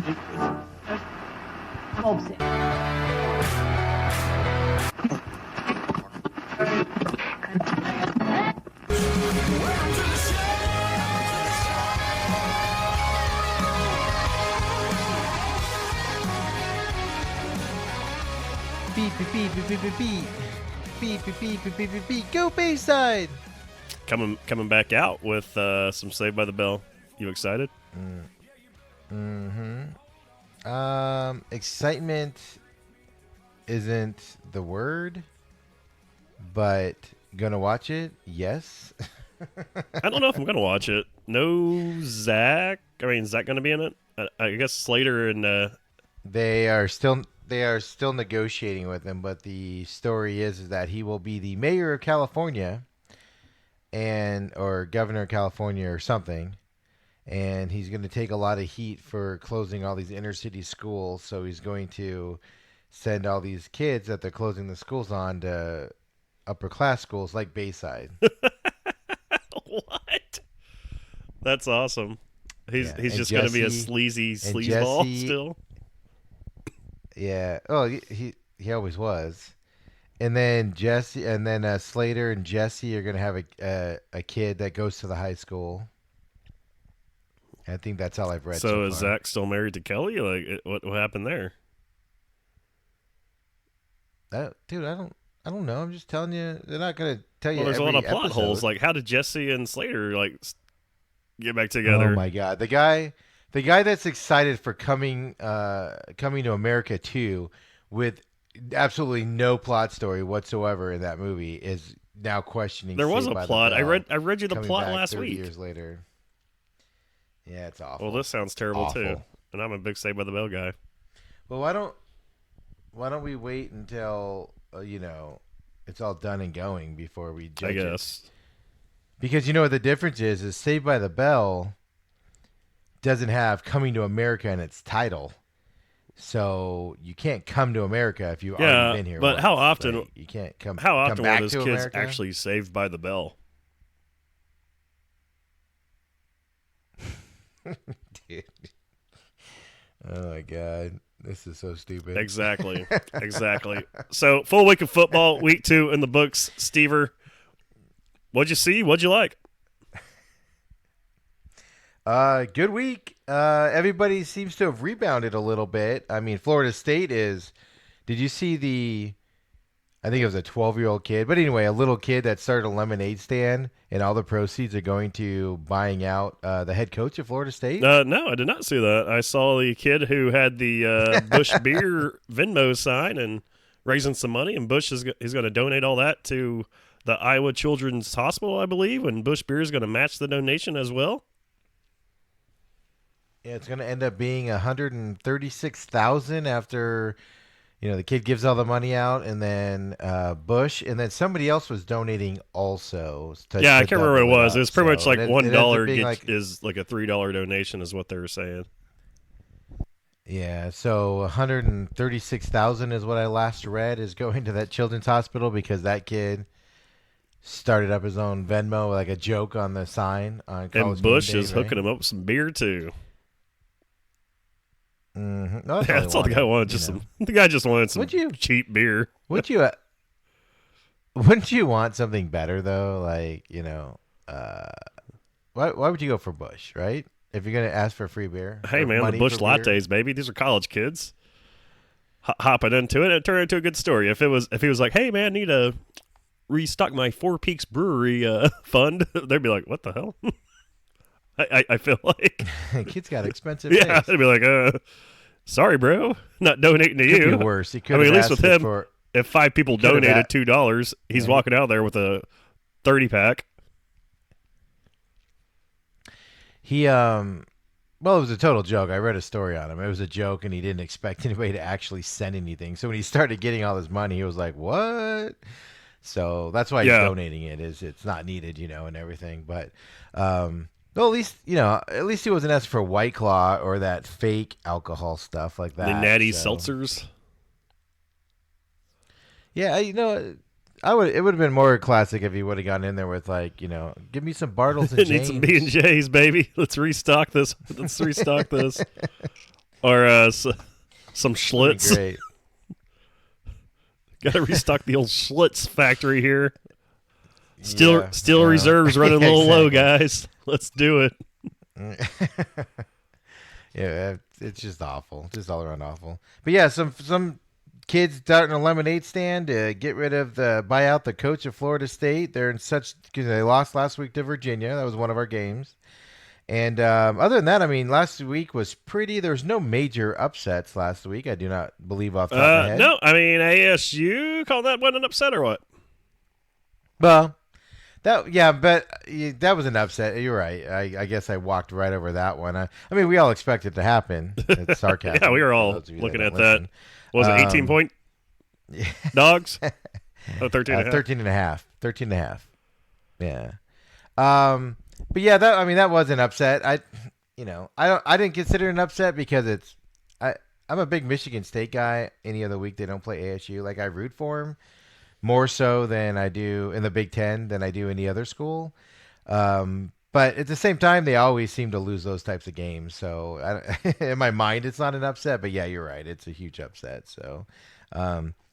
Beep, beep, beep, beep, beep, beep, beep. Beep, beep, beep, beep, beep, beep, beep. Go Bayside! Coming back out with some Saved by the Bell. You excited? Excitement isn't the word, but gonna watch it? Yes. I don't know if I'm gonna watch it. No Zach. I mean, is Zach gonna be in it? I guess Slater and They are still negotiating with him, but the story is that he will be the mayor of California or governor of California or something, and he's going to take a lot of heat for closing all these inner city schools. So he's going to send all these kids that they're closing the schools on to upper class schools like Bayside. What? That's awesome. He's just going to be a sleazy sleazeball still. Yeah. Oh, he always was. And then Slater and Jesse are gonna have a kid that goes to the high school. I think that's all I've read. So is Zach still married to Kelly? Like, what happened there? Dude, I don't know. I'm just telling you. They're not gonna tell you. Well, there's a lot of plot episode. holes. Like, how did Jesse and Slater get back together? Oh my God, the guy that's excited for coming to America 2 with absolutely no plot story whatsoever in that movie is now questioning. There was Saved a by plot. the Bell, I read you the plot last 30 week. Years later. Yeah, it's awful. Well, this sounds terrible awful. too. And I'm a big Saved by the Bell guy. Well, why don't we wait until it's all done and going before we judge I guess. it? Because you know what the difference is Saved by the Bell doesn't have Coming to America in its title. So you can't come to America if you've already been here. But once, how often? right? You can't come. How often come back were those to kids America? actually saved by the bell? Dude. Oh my God, this is so stupid. Exactly. So full week of football, week 2 in the books. Stever, what'd you see? What'd you like? Good week. Everybody seems to have rebounded a little bit. I mean, Florida State is. Did you see I think it was a 12-year-old kid, but anyway, a little kid that started a lemonade stand, and all the proceeds are going to buying out the head coach of Florida State? No, I did not see that. I saw the kid who had the Busch Beer Venmo sign and raising some money, and Busch is going to donate all that to the Iowa Children's Hospital, I believe, and Busch Beer is going to match the donation as well. Yeah, it's going to end up being $136,000 after, the kid gives all the money out, and then Busch, and then somebody else was donating also. I can't remember what it was. It was pretty much like $1 is like a $3 donation, is what they were saying. Yeah, so $136,000 is what I last read is going to that children's hospital because that kid started up his own Venmo, like a joke on the sign on College And Busch Game Day, is hooking him up with some beer too. Mm-hmm. No, That's all the guy wanted. The guy just wanted some cheap beer. Wouldn't you want something better though? Like, why would you go for Busch, right? If you're gonna ask for free beer. Hey man, the Busch lattes, baby. These are college kids hopping into it. It turned into a good story. If he was like, hey man, need to restock my Four Peaks Brewery fund, they'd be like, what the hell? I feel like kids got expensive. Yeah, they'd be like, sorry, bro, not donating to you. Could be worse. He could. At least with him, if 5 people donated $2, he's walking out there with a 30-pack. He well, it was a total joke. I read a story on him. It was a joke, and he didn't expect anybody to actually send anything. So when he started getting all this money, he was like, "What?" So that's why he's donating it. It's not needed, and everything. But well, at least he wasn't asking for White Claw or that fake alcohol stuff like that. The natty seltzers. Yeah, it would have been more classic if he would have gotten in there with like, give me some Bartles and James. Need some B&J's, baby. Let's restock this. or some That'd be Schlitz. great. Got to restock the old Schlitz factory here. Steel Yeah. reserves running a little low, Exactly. guys. Let's do it. Yeah, it's just awful, just all around awful. But yeah, some kids starting a lemonade stand to get rid of the buy out the coach of Florida State. They're in such because they lost last week to Virginia. That was one of our games. And other than that, I mean, last week was pretty. There was no major upsets last week. I do not believe off the top of my head. No, I mean ASU call that one an upset or what? Well, that was an upset. You're right. I guess I walked right over that one. I mean, we all expect it to happen. It's sarcasm. Yeah, we were for all those of you looking that at don't that. What was it 18 point listen. dogs? Oh, 13 and a half. 13 and a half. 13 and a half. Yeah. But yeah, that was an upset. I didn't consider it an upset because I'm a big Michigan State guy. Any other week they don't play ASU. Like I root for them more so than I do in the Big Ten than I do any other school. But at the same time, they always seem to lose those types of games. So in my mind, it's not an upset. But yeah, you're right. It's a huge upset. So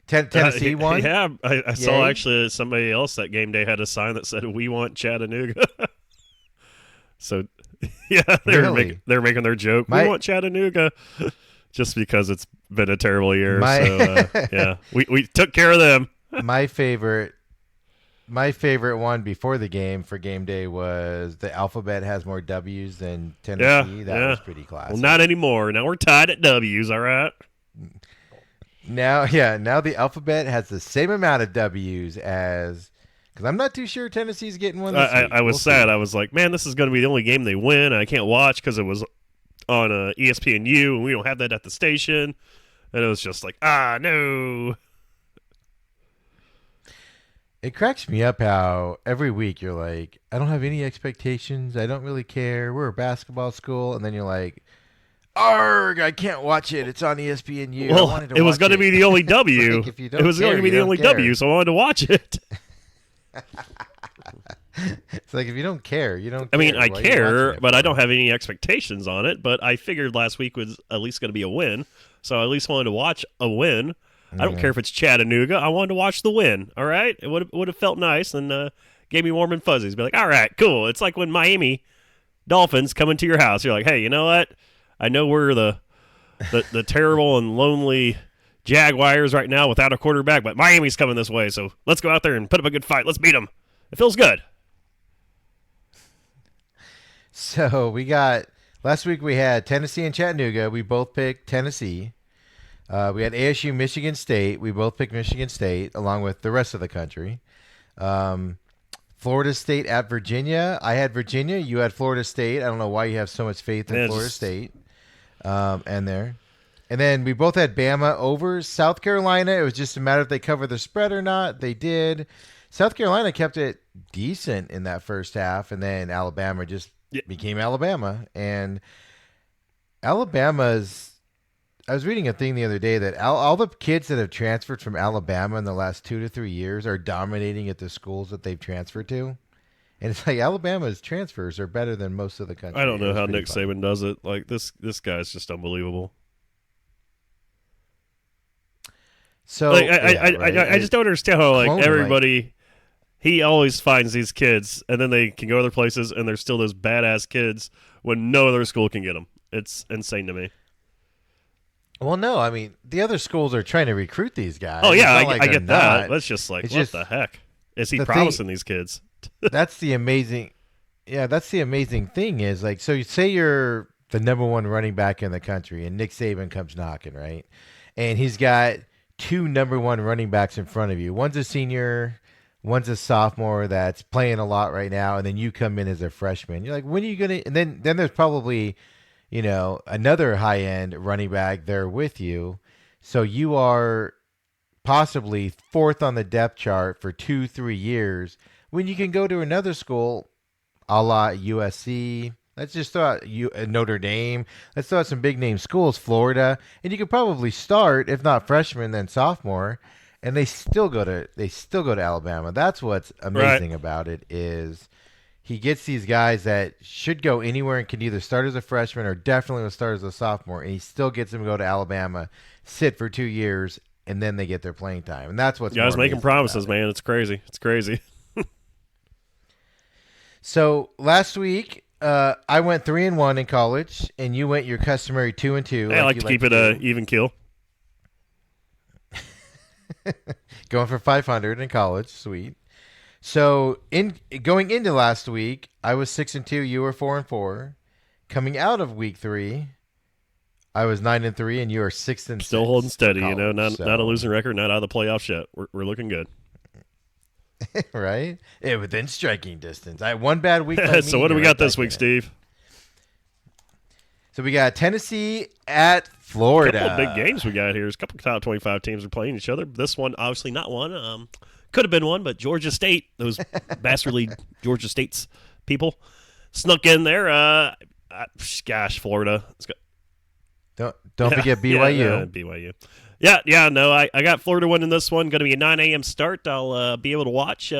Tennessee won. Yeah, I saw Yay. actually somebody else that game day had a sign that said "We want Chattanooga." So yeah, they Really? were making their joke. My- We want Chattanooga, just because it's been a terrible year. My- So yeah, we took care of them. My favorite one before the game for game day was the alphabet has more W's than Tennessee. Yeah, That yeah. was pretty classic. Well, not anymore. Now we're tied at W's. All right. Now the alphabet has the same amount of W's as because I'm not too sure Tennessee's getting one this week. I was We'll sad. see. I was like, man, this is going to be the only game they win. And I can't watch because it was on ESPNU, and we don't have that at the station. And it was just like, no. It cracks me up how every week you're like, I don't have any expectations. I don't really care. We're a basketball school, and then you're like, arg, I can't watch it. It's on ESPNU. I Well, wanted to it was watch going to be the only W. Like, if you It don't was going care, to be you the don't only care. W, so I wanted to watch it. It's like if you don't care, you don't. I mean, care. I Why are you care, watching it but I for? don't have any expectations on it. But I figured last week was at least going to be a win, so I at least wanted to watch a win. I don't care if it's Chattanooga. I wanted to watch the win. All right, it would have felt nice and gave me warm and fuzzies. Be like, all right, cool. It's like when Miami Dolphins come into your house. You're like, hey, you know what? I know we're the terrible and lonely Jaguars right now without a quarterback, but Miami's coming this way. So let's go out there and put up a good fight. Let's beat them. It feels good. So last week we had Tennessee and Chattanooga. We both picked Tennessee. We had ASU, Michigan State. We both picked Michigan State, along with the rest of the country. Florida State at Virginia. I had Virginia. You had Florida State. I don't know why you have so much faith in Yeah, Florida just- State. And then we both had Bama over South Carolina. It was just a matter if they covered the spread or not. They did. South Carolina kept it decent in that first half, and then Alabama just became Alabama. And Alabama's. I was reading a thing the other day that all the kids that have transferred from Alabama in the last 2 to 3 years are dominating at the schools that they've transferred to. And it's like Alabama's transfers are better than most of the country. I don't know It was how pretty Nick funny. Saban does it. Like this guy's just unbelievable. So Like, yeah, right. I just don't understand how like Clone, like- everybody. He always finds these kids, and then they can go other places, and they're still those badass kids when no other school can get them. It's insane to me. Well, no, I mean the other schools are trying to recruit these guys. Oh yeah, It's not like I they're get that. not. That's just like It's what just- the heck is he the thing- promising these kids? That's the amazing. Yeah, that's the amazing thing is like, so you say you're the number one running back in the country, and Nick Saban comes knocking, right? And he's got two number one running backs in front of you. One's a senior, one's a sophomore that's playing a lot right now, and then you come in as a freshman. You're like, when are you gonna? And then there's probably, another high end running back there with you, so you are possibly fourth on the depth chart for 2-3 years when you can go to another school a la USC. Let's just throw out Notre Dame. Let's throw out some big name schools, Florida, and you could probably start, if not freshman, then sophomore, and they still go to Alabama. That's what's amazing about it is he gets these guys that should go anywhere and can either start as a freshman or definitely will start as a sophomore, and he still gets them to go to Alabama, sit for 2 years, and then they get their playing time. And that's what's Guys more making amazing promises, about it. man. It's crazy. It's crazy. So last week, I went 3-1 in college, and you went your customary 2-2. I like you to keep to it do. a even keel. Going for 500 in college, sweet. So in going into last week, I was 6-2. You were 4-4. Coming out of week 3, I was 9-3, and you are 6-6. Still holding steady, college, not a losing record, not out of the playoffs yet. We're looking good. Right? Yeah, within striking distance. I had one bad week. So what do we got this week, Steve? So we got Tennessee at Florida. A couple of big games we got here. There's a couple of top 25 teams are playing each other. This one, obviously not one. Could have been one, but Georgia State, those bastardly Georgia State's people, snuck in there. Gosh, Florida. Don't forget BYU. Yeah, BYU. No, I got Florida winning this one. Going to be a 9 a.m. start. I'll be able to watch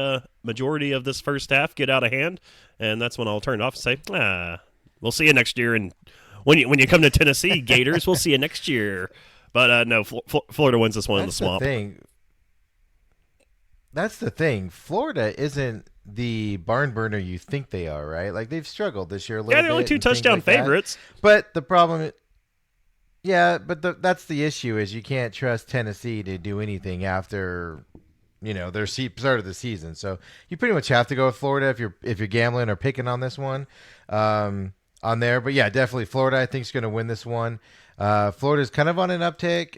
majority of this first half get out of hand, and that's when I'll turn it off and say, we'll see you next year. And when you come to Tennessee, Gators, we'll see you next year. But no, Florida wins this one in the swamp. That's the thing. Florida isn't the barn burner you think they are, right? Like they've struggled this year a little bit. Yeah, they're only 2 touchdown favorites. But the problem that's the issue is you can't trust Tennessee to do anything after, their start of the season. So you pretty much have to go with Florida if you're gambling or picking on this one, on there. But yeah, definitely Florida I think is going to win this one. Florida's kind of on an uptick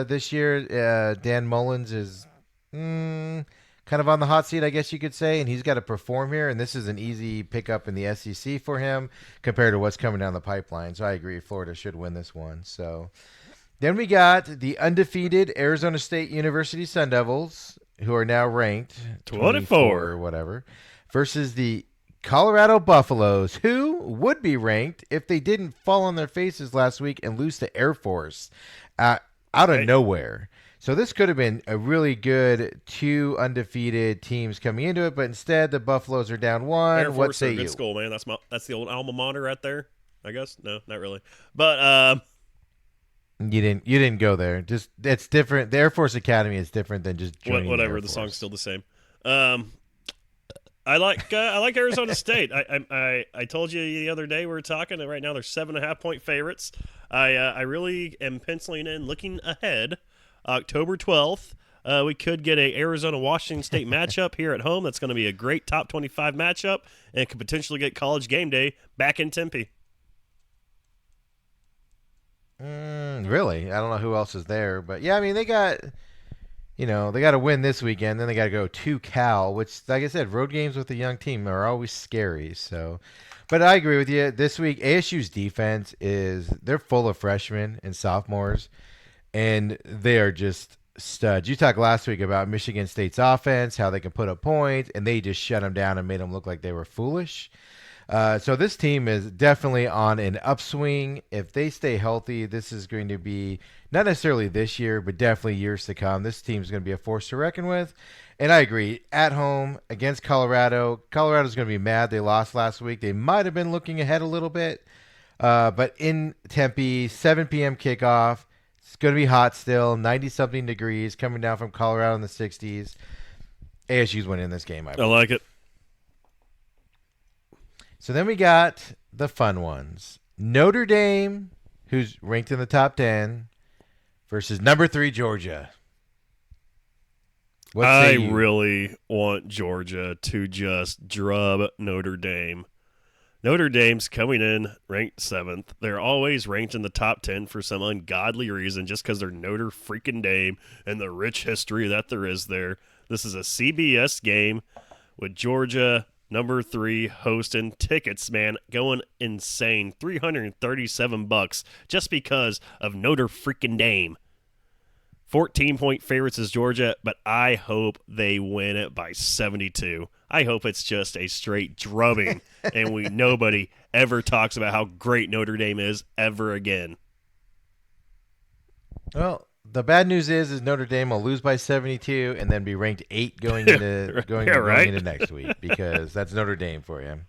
this year. Dan Mullins is kind of on the hot seat, I guess you could say, and he's got to perform here, and this is an easy pickup in the SEC for him compared to what's coming down the pipeline. So I agree, Florida should win this one. So then we got the undefeated Arizona State University Sun Devils, who are now ranked 24 or whatever, versus the Colorado Buffaloes, who would be ranked if they didn't fall on their faces last week and lose to Air Force out of nowhere. So this could have been a really good 2 undefeated teams coming into it, but instead the Buffaloes are down 1. Air Force what say are a good you? School, man. That's the old alma mater right there. I guess no, not really. But you didn't go there. Just it's different. The Air Force Academy is different than just joining whatever. The song's still the same. I like Arizona State. I told you the other day we were talking, and right now they're 7.5-point favorites. I really am penciling in, looking ahead. October 12th, we could get a Arizona-Washington State matchup here at home. That's going to be a great top 25 matchup, and could potentially get College Game Day back in Tempe. Really? I don't know who else is there, but yeah, I mean they got to win this weekend. Then they got to go to Cal, which, like I said, road games with a young team are always scary. So, but I agree with you. This week, ASU's defense they're full of freshmen and sophomores. And they are just studs. You talked last week about Michigan State's offense, how they can put up points, and they just shut them down and made them look like they were foolish. So this team is definitely on an upswing. If they stay healthy, this is going to be not necessarily this year, but definitely years to come. This team is going to be a force to reckon with. And I agree. At home against Colorado, Colorado's going to be mad they lost last week. They might have been looking ahead a little bit. But in Tempe, 7 p.m. kickoff. It's going to be hot still, 90-something degrees, coming down from Colorado in the 60s. ASU's winning this game. I like it. So then we got the fun ones. Notre Dame, who's ranked in the top 10, versus number 3 Georgia. I really want Georgia to just drub Notre Dame. Notre Dame's coming in ranked 7th. They're always ranked in the top 10 for some ungodly reason, just because they're Notre freaking Dame and the rich history that there is there. This is a CBS game with Georgia, number 3, hosting. Tickets, man, going insane. $337 just because of Notre freaking Dame. 14-point favorites is Georgia, but I hope they win it by 72. I hope it's just a straight drubbing, and nobody ever talks about how great Notre Dame is ever again. Well, the bad news is Notre Dame will lose by 72 and then be ranked 8 going into going into next week because that's Notre Dame for you.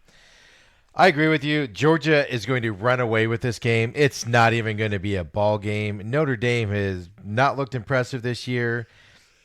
I agree with you. Georgia is going to run away with this game. It's not even going to be a ball game. Notre Dame has not looked impressive this year.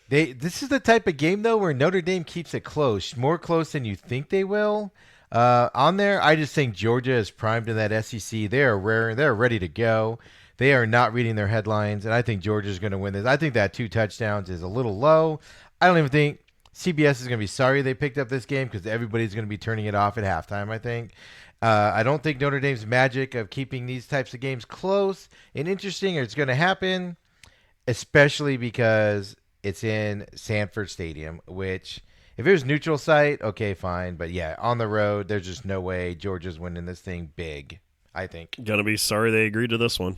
This is the type of game though where Notre Dame keeps it close, more close than you think they will. On there, I just think Georgia is primed in that SEC. They are rare. They're ready to go. They are not reading their headlines, and I think Georgia's going to win this. I think that 2 touchdowns is a little low. I don't even think CBS is going to be sorry they picked up this game because everybody's going to be turning it off at halftime, I think. I don't think Notre Dame's magic of keeping these types of games close and interesting is going to happen, especially because it's in Sanford Stadium, which if it was neutral site, okay, fine. But yeah, on the road, there's just no way Georgia's winning this thing big, I think. Gonna be sorry they agreed to this one.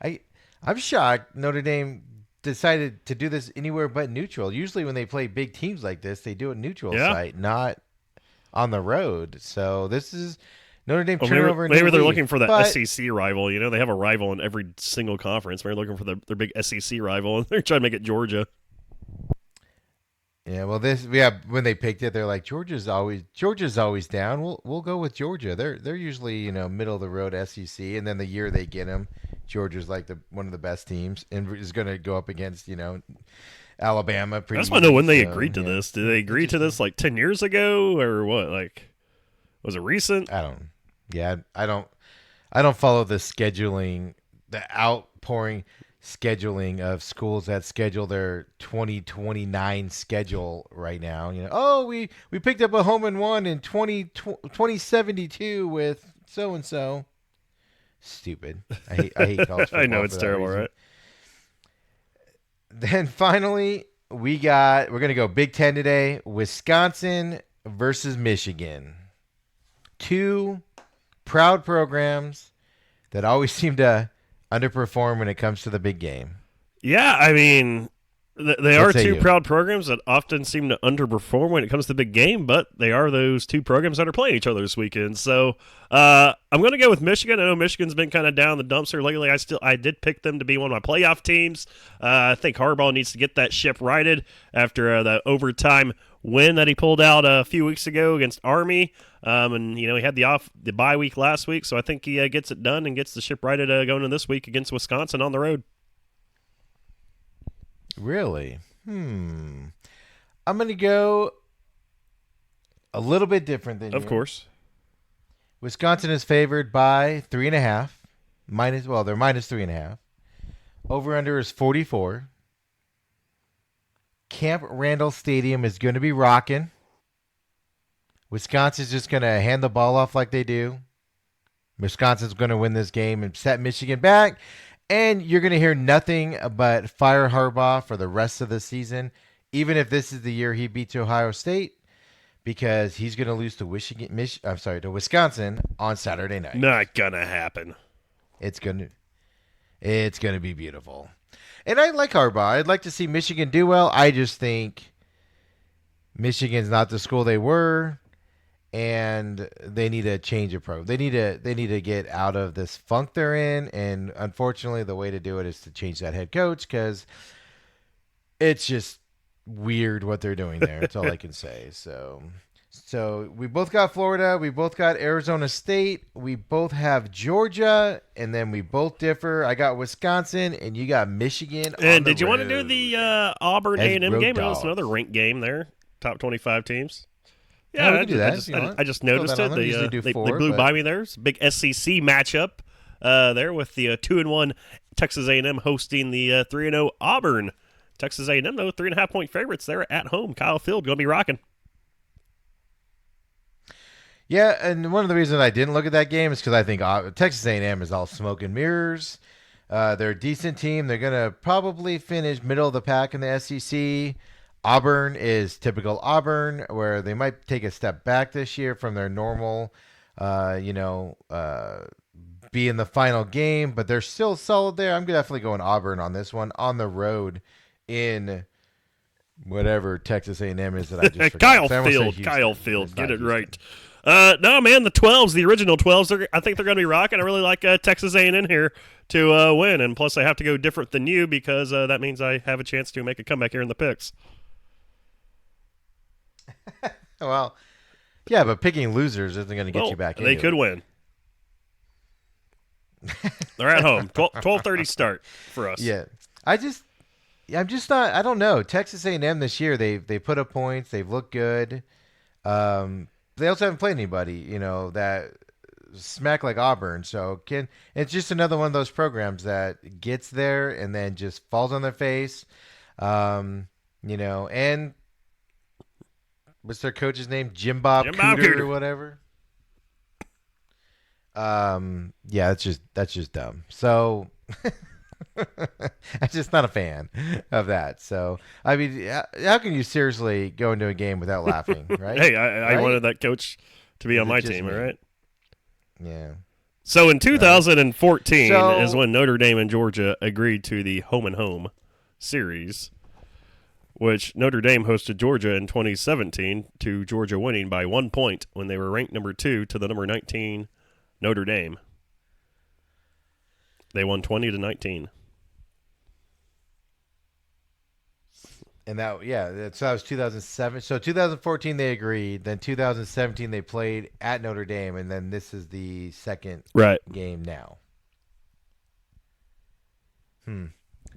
I'm shocked Notre Dame decided to do this anywhere but neutral. Usually when they play big teams like this, they do a neutral site, not on the road. So this is Notre Dame turnover. Maybe they're looking for the SEC rival. You know, they have a rival in every single conference. Maybe they're looking for their big SEC rival, and they're trying to make it Georgia. Yeah, well, when they picked it, they're like Georgia's always down. We'll go with Georgia. They're usually middle of the road SEC, and then the year they get them, Georgia's like one of the best teams and is going to go up against Alabama. I just want to know when they agreed to this. Did they agree to this like 10 years ago or what? Like, was it recent? I don't. Yeah, I don't follow the scheduling, the outpouring scheduling of schools that schedule their 2029 schedule right now. We picked up a home and one in 2072 with so and so. Stupid. I hate college football. I know it's terrible, reason. Right? Then finally, we're gonna go Big Ten today. Wisconsin versus Michigan. 2 proud programs that always seem to underperform when it comes to the big game. Yeah, I mean, they are 2 proud programs that often seem to underperform when it comes to the big game, but they are those 2 programs that are playing each other this weekend. So I'm going to go with Michigan. I know Michigan's been kind of down the dumps here lately. I did pick them to be one of my playoff teams. I think Harbaugh needs to get that ship righted after the overtime win that he pulled out a few weeks ago against Army. And he had the bye week last week, so I think he gets it done and gets the ship righted going in this week against Wisconsin on the road. Really? I'm going to go a little bit different than you. Of course. Wisconsin is favored by 3.5. They're minus 3.5. Over-under is 44. Camp Randall Stadium is going to be rocking. Wisconsin's just going to hand the ball off like they do. Wisconsin's going to win this game and set Michigan back. And you're going to hear nothing but fire Harbaugh for the rest of the season, even if this is the year he beats Ohio State, because he's going to lose to Wisconsin on Saturday night. Not going to happen. It's going to be beautiful. And I like Harbaugh. I'd like to see Michigan do well. I just think Michigan's not the school they were, and they need a change of program. They need to get out of this funk they're in, and unfortunately, the way to do it is to change that head coach because it's just weird what they're doing there. That's all I can say. So we both got Florida. We both got Arizona State. We both have Georgia, and then we both differ. I got Wisconsin, and you got Michigan. And did you want to do the Auburn A&M game? That's another ranked game there. Top 25 teams. Yeah, we can do that. I just noticed it. They blew by me there. It's a big SEC matchup there with the 2-1 Texas A&M hosting the 3-0 Auburn. Texas A&M, though, 3.5-point favorites there at home. Kyle Field going to be rocking. Yeah, and one of the reasons I didn't look at that game is because I think Texas A&M is all smoke and mirrors. They're a decent team. They're going to probably finish middle of the pack in the SEC. Auburn is typical Auburn, where they might take a step back this year from their normal, be in the final game, but they're still solid there. I'm definitely going Auburn on this one, on the road in whatever Texas A&M is that I just forgot. Kyle Field, get it right. No, man, the 12s, the original 12s, I think they're going to be rocking. I really like Texas A&M here to win, and plus I have to go different than you because that means I have a chance to make a comeback here in the picks. Well, yeah, but picking losers isn't going to get Well, you back they into could it. win. They're at home. 12:30 start for us. Yeah, I'm just not. I don't know. Texas A&M this year, they put up points. They've looked good. They also haven't played anybody, that smack like Auburn. So it's just another one of those programs that gets there and then just falls on their face. And what's their coach's name? Jim Bob Jim Bob Cooter Cooter. or whatever. Yeah, that's just dumb. So I'm just not a fan of that. So I mean, how can you seriously go into a game without laughing, right? Hey, I Right? wanted that coach to be Is on it my just team, me? all right? Yeah. So in 2014 So- is when Notre Dame and Georgia agreed to the home and home series, which Notre Dame hosted Georgia in 2017 to Georgia winning by 1 point when they were ranked number 2 to the number 19 Notre Dame. They won 20-19. And so that was 2007. So 2014 they agreed. Then 2017 they played at Notre Dame, and then this is the second Right. game now.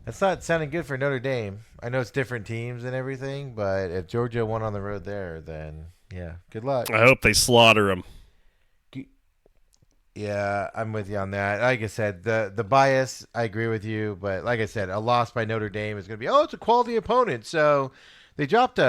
That's not sounding good for Notre Dame. I know it's different teams and everything, but if Georgia won on the road there, then yeah, good luck. I hope they slaughter them. Yeah, I'm with you on that. Like I said, the bias, I agree with you, but like I said, a loss by Notre Dame is going to be, it's a quality opponent. So they dropped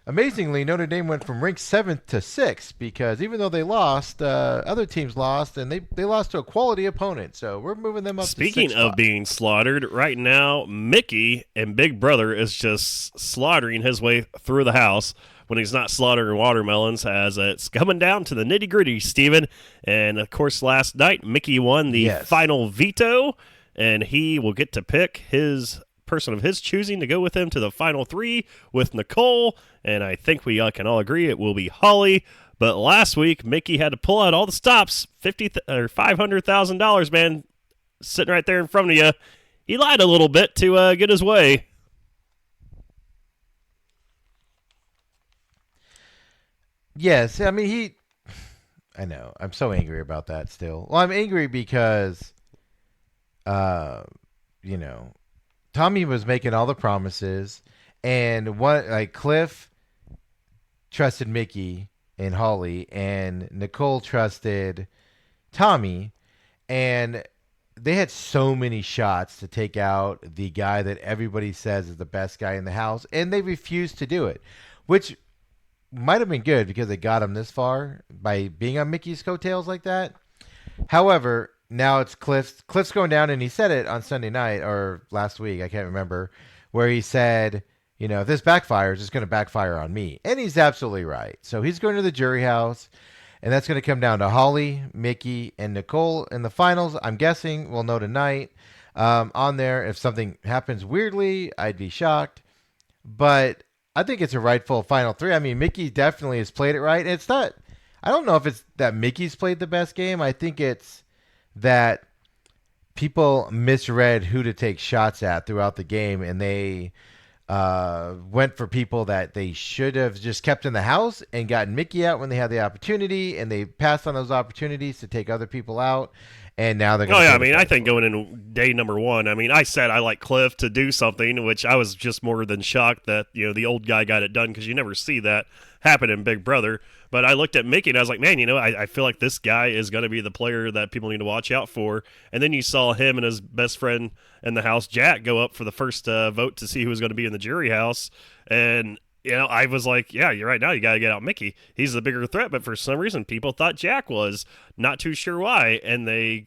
amazingly, Notre Dame went from ranked 7th to 6th because even though they lost, other teams lost, and they lost to a quality opponent. So we're moving them up Speaking to 6th of spot. being slaughtered, right now, Mickey and Big Brother is just slaughtering his way through the house when he's not slaughtering watermelons, as it's coming down to the nitty-gritty, Steven. And, of course, last night, Mickey won the Yes. final veto, and he will get to pick his person of his choosing to go with him to the final 3 with Nicole, and I think we can all agree it will be Holly. But last week, Mickey had to pull out all the stops, $500,000, man, sitting right there in front of you. He lied a little bit to get his way. Yes, I mean I know. I'm so angry about that still. Well, I'm angry because, uh, you know, Tommy was making all the promises, and Cliff trusted Mickey and Holly, and Nicole trusted Tommy, and they had so many shots to take out the guy that everybody says is the best guy in the house, and they refused to do it, which might have been good because they got him this far by being on Mickey's coattails like that. However, now it's Cliff's going down, and he said it on Sunday night or last week, I can't remember, where he said, if this backfires, it's going to backfire on me. And he's absolutely right. So he's going to the jury house, and that's going to come down to Holly, Mickey, and Nicole in the finals. I'm guessing we'll know tonight on there. If something happens weirdly, I'd be shocked. But I think it's a rightful final 3. I mean, Mickey definitely has played it right. And it's not, I don't know if it's that Mickey's played the best game. I think it's that people misread who to take shots at throughout the game, and they went for people that they should have just kept in the house and gotten Mickey out when they had the opportunity, and they passed on those opportunities to take other people out. And now they're going Oh, yeah, I mean, I think going in day number 1, I mean, I said I like Cliff to do something, which I was just more than shocked that, the old guy got it done because you never see that happen in Big Brother. But I looked at Mickey and I was like, man, I feel like this guy is going to be the player that people need to watch out for. And then you saw him and his best friend in the house, Jack, go up for the first vote to see who was going to be in the jury house. And I was like, yeah, you're right. Now you got to get out Mickey. He's the bigger threat. But for some reason, people thought Jack was. Not too sure why. And they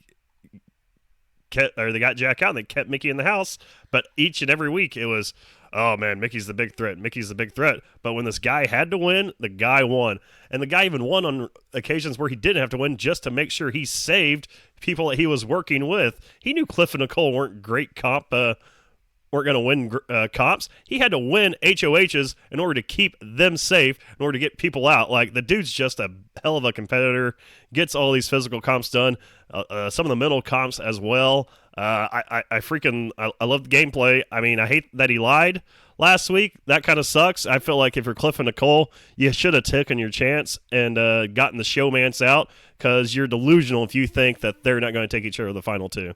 got Jack out and they kept Mickey in the house. But each and every week it was, oh, man, Mickey's the big threat. Mickey's the big threat. But when this guy had to win, the guy won. And the guy even won on occasions where he didn't have to win just to make sure he saved people that he was working with. He knew Cliff and Nicole weren't great comp weren't going to win comps. He had to win HOHs in order to keep them safe, in order to get people out. Like, the dude's just a hell of a competitor, gets all these physical comps done, some of the mental comps as well. I love the gameplay. I mean, I hate that he lied last week. That kind of sucks. I feel like if you're Cliff and Nicole, you should have taken your chance and gotten the showmance out, because you're delusional if you think that they're not going to take each other to the final two.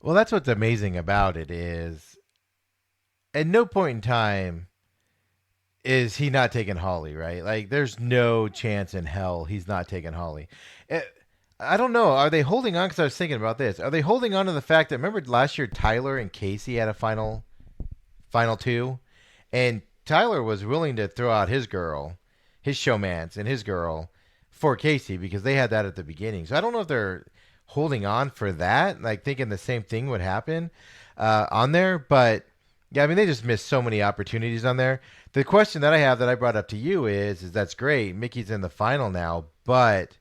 Well, that's what's amazing about it is at no point in time is he not taking Holly, right? Like, there's no chance in hell he's not taking Holly. I don't know. Are they holding on? Because I was thinking about this. Are they holding on to the fact that, remember last year Tyler and Casey had a final two, and Tyler was willing to throw out his girl, his showmance, and his girl for Casey because they had that at the beginning. So I don't know if they're holding on for that, like thinking the same thing would happen on there. But yeah, I mean, they just missed so many opportunities on there. The question that I have that I brought up to you is that's great. Mickey's in the final now, but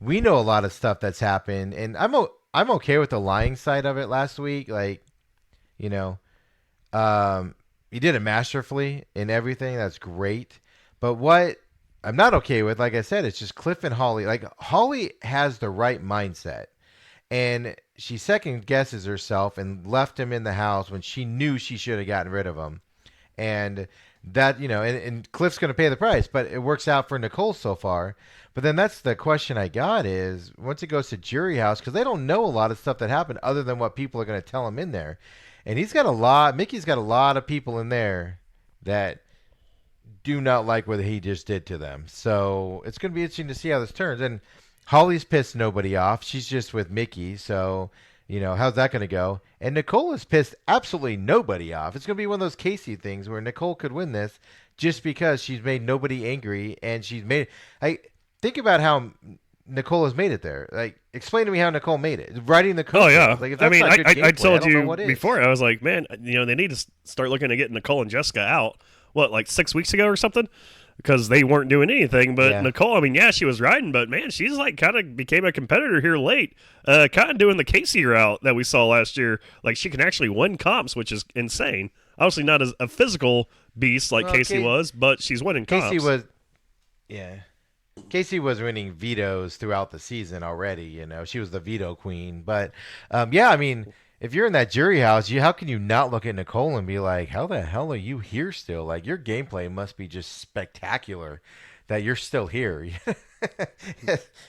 we know a lot of stuff that's happened, and I'm okay with the lying side of it last week. Like, you know, he did it masterfully in everything. That's great. But what I'm not okay with, like I said, it's just Cliff and Holly. Like, Holly has the right mindset, and she second guesses herself and left him in the house when she knew she should have gotten rid of him. And that, and Cliff's going to pay the price, but it works out for Nicole so far. But then that's the question I got is once it goes to jury house, because they don't know a lot of stuff that happened other than what people are going to tell him in there. And Mickey's got a lot of people in there that do not like what he just did to them. So it's going to be interesting to see how this turns. And Holly's pissed nobody off. She's just with Mickey. So, how's that going to go? And Nicole has pissed absolutely nobody off. It's going to be one of those Casey things where Nicole could win this just because she's made nobody angry. And think about how Nicole has made it there. Like, explain to me how Nicole made it. Writing the code. Oh, yeah. Like, if I that's mean, not good I gameplay, told don't know you what is. before, I was like, man, they need to start looking to get Nicole and Jessica out. What, like 6 weeks ago or something? Because they weren't doing anything. But Yeah. Nicole, I mean, yeah, she was riding, but man, she's like kind of became a competitor here late. Kind of doing the Casey route that we saw last year. Like, she can actually win comps, which is insane. Obviously not as a physical beast like Casey was, but she's winning comps. Casey was winning vetoes throughout the season already. She was the veto queen. But yeah, I mean, if you're in that jury house, how can you not look at Nicole and be like, how the hell are you here still? Like, your gameplay must be just spectacular that you're still here. I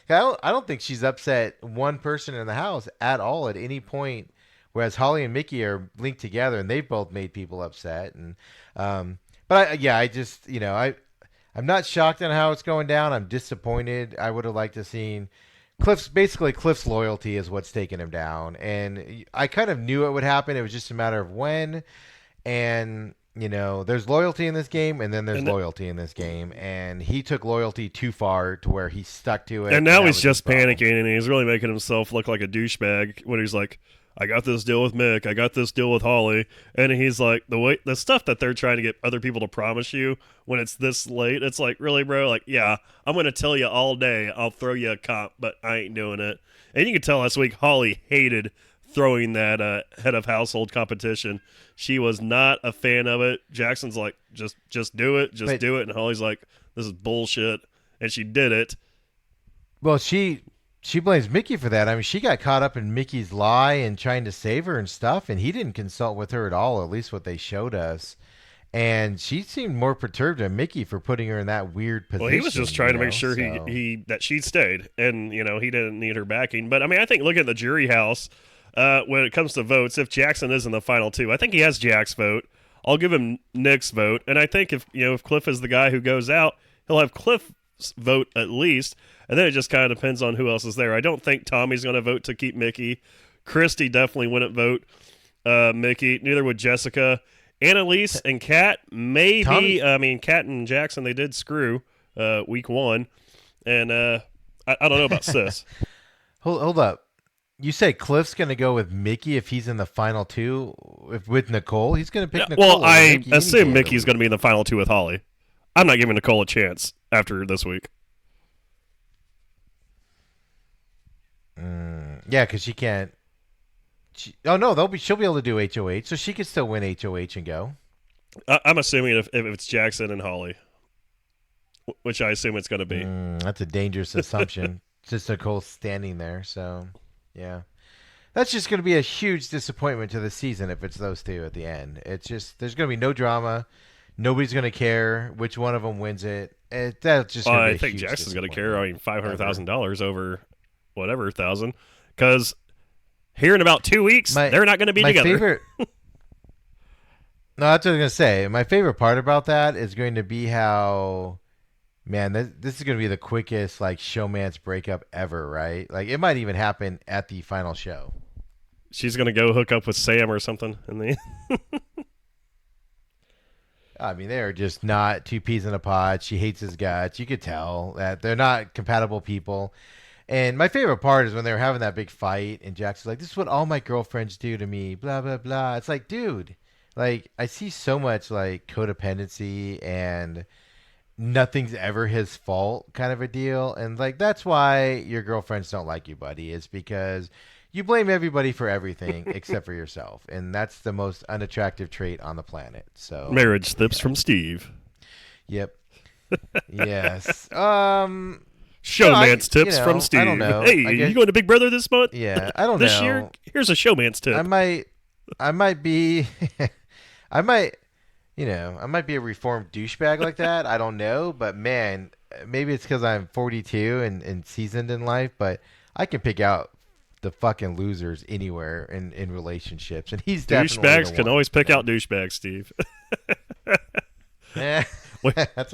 don't think she's upset one person in the house at all at any point, whereas Holly and Mickey are linked together and they've both made people upset. And I'm not shocked on how it's going down. I'm disappointed. I would have liked to seen Cliff's loyalty is what's taking him down. And I kind of knew it would happen. It was just a matter of when. And, there's loyalty in this game, and then there's loyalty in this game. And he took loyalty too far to where he stuck to it. And now he's just panicking, and he's really making himself look like a douchebag when he's like, I got this deal with Mick, I got this deal with Holly, and he's like, the stuff that they're trying to get other people to promise you when it's this late, it's like, really, bro? Like, yeah, I'm going to tell you all day I'll throw you a comp, but I ain't doing it. And you can tell last week Holly hated throwing that head of household competition. She was not a fan of it. Jackson's like, just do it, do it. And Holly's like, this is bullshit. And she did it. Well, she blames Mickey for that. I mean, she got caught up in Mickey's lie and trying to save her and stuff, and he didn't consult with her at all, at least what they showed us. And she seemed more perturbed than Mickey for putting her in that weird position. Well, he was just trying to make sure that she stayed, and he didn't need her backing. But I mean, I think look at the jury house when it comes to votes. If Jackson is in the final two, I think he has Jack's vote. I'll give him Nick's vote, and I think if Cliff is the guy who goes out, he'll have Cliff's vote at least. And then it just kind of depends on who else is there. I don't think Tommy's going to vote to keep Mickey. Christy definitely wouldn't vote Mickey. Neither would Jessica. Annalise and Kat, maybe. Tommy. I mean, Kat and Jackson, they did screw week one. And I don't know about Sis. Hold up. You say Cliff's going to go with Mickey if he's in the final two with Nicole? He's going to pick Nicole. Well, I assume Mickey's going to be in the final two with Holly. I'm not giving Nicole a chance after this week. Yeah, because she can't. Oh no, she'll be able to do HOH, so she could still win HOH and go. I'm assuming if it's Jackson and Holly, which I assume it's going to be. That's a dangerous assumption. Just Nicole standing there, so yeah. That's just going to be a huge disappointment to the season if it's those two at the end. It's just there's going to be no drama. Nobody's going to care which one of them wins it. That's just. Well, I think Jackson's going to care. I mean, $500,000 over whatever thousand, because here in about 2 weeks they're not going to be together. Favorite, no, that's what I was going to say. My favorite part about that is going to be how, man, this is going to be the quickest like showman's breakup ever, right? Like it might even happen at the final show. She's going to go hook up with Sam or something in the I mean, they're just not two peas in a pod. She hates his guts. You could tell that they're not compatible people. And my favorite part is when they were having that big fight and Jackson's like, this is what all my girlfriends do to me, blah, blah, blah. It's like, dude, like I see so much like codependency and nothing's ever his fault kind of a deal. And like, that's why your girlfriends don't like you, buddy, is because you blame everybody for everything except for yourself, and that's the most unattractive trait on the planet. So marriage tips from Steve. Yep. Yes. Showman's tips from Steve. I don't know. Hey, you going to Big Brother this month? Yeah, I don't this know. Year? Here's a showman's tip. I might be, I might be a reformed douchebag like that. I don't know, but man, maybe it's because I'm 42 and seasoned in life, but I can pick out the fucking losers anywhere in relationships, and he's definitely douchebags can always pick out douchebags, Steve. Yeah, it's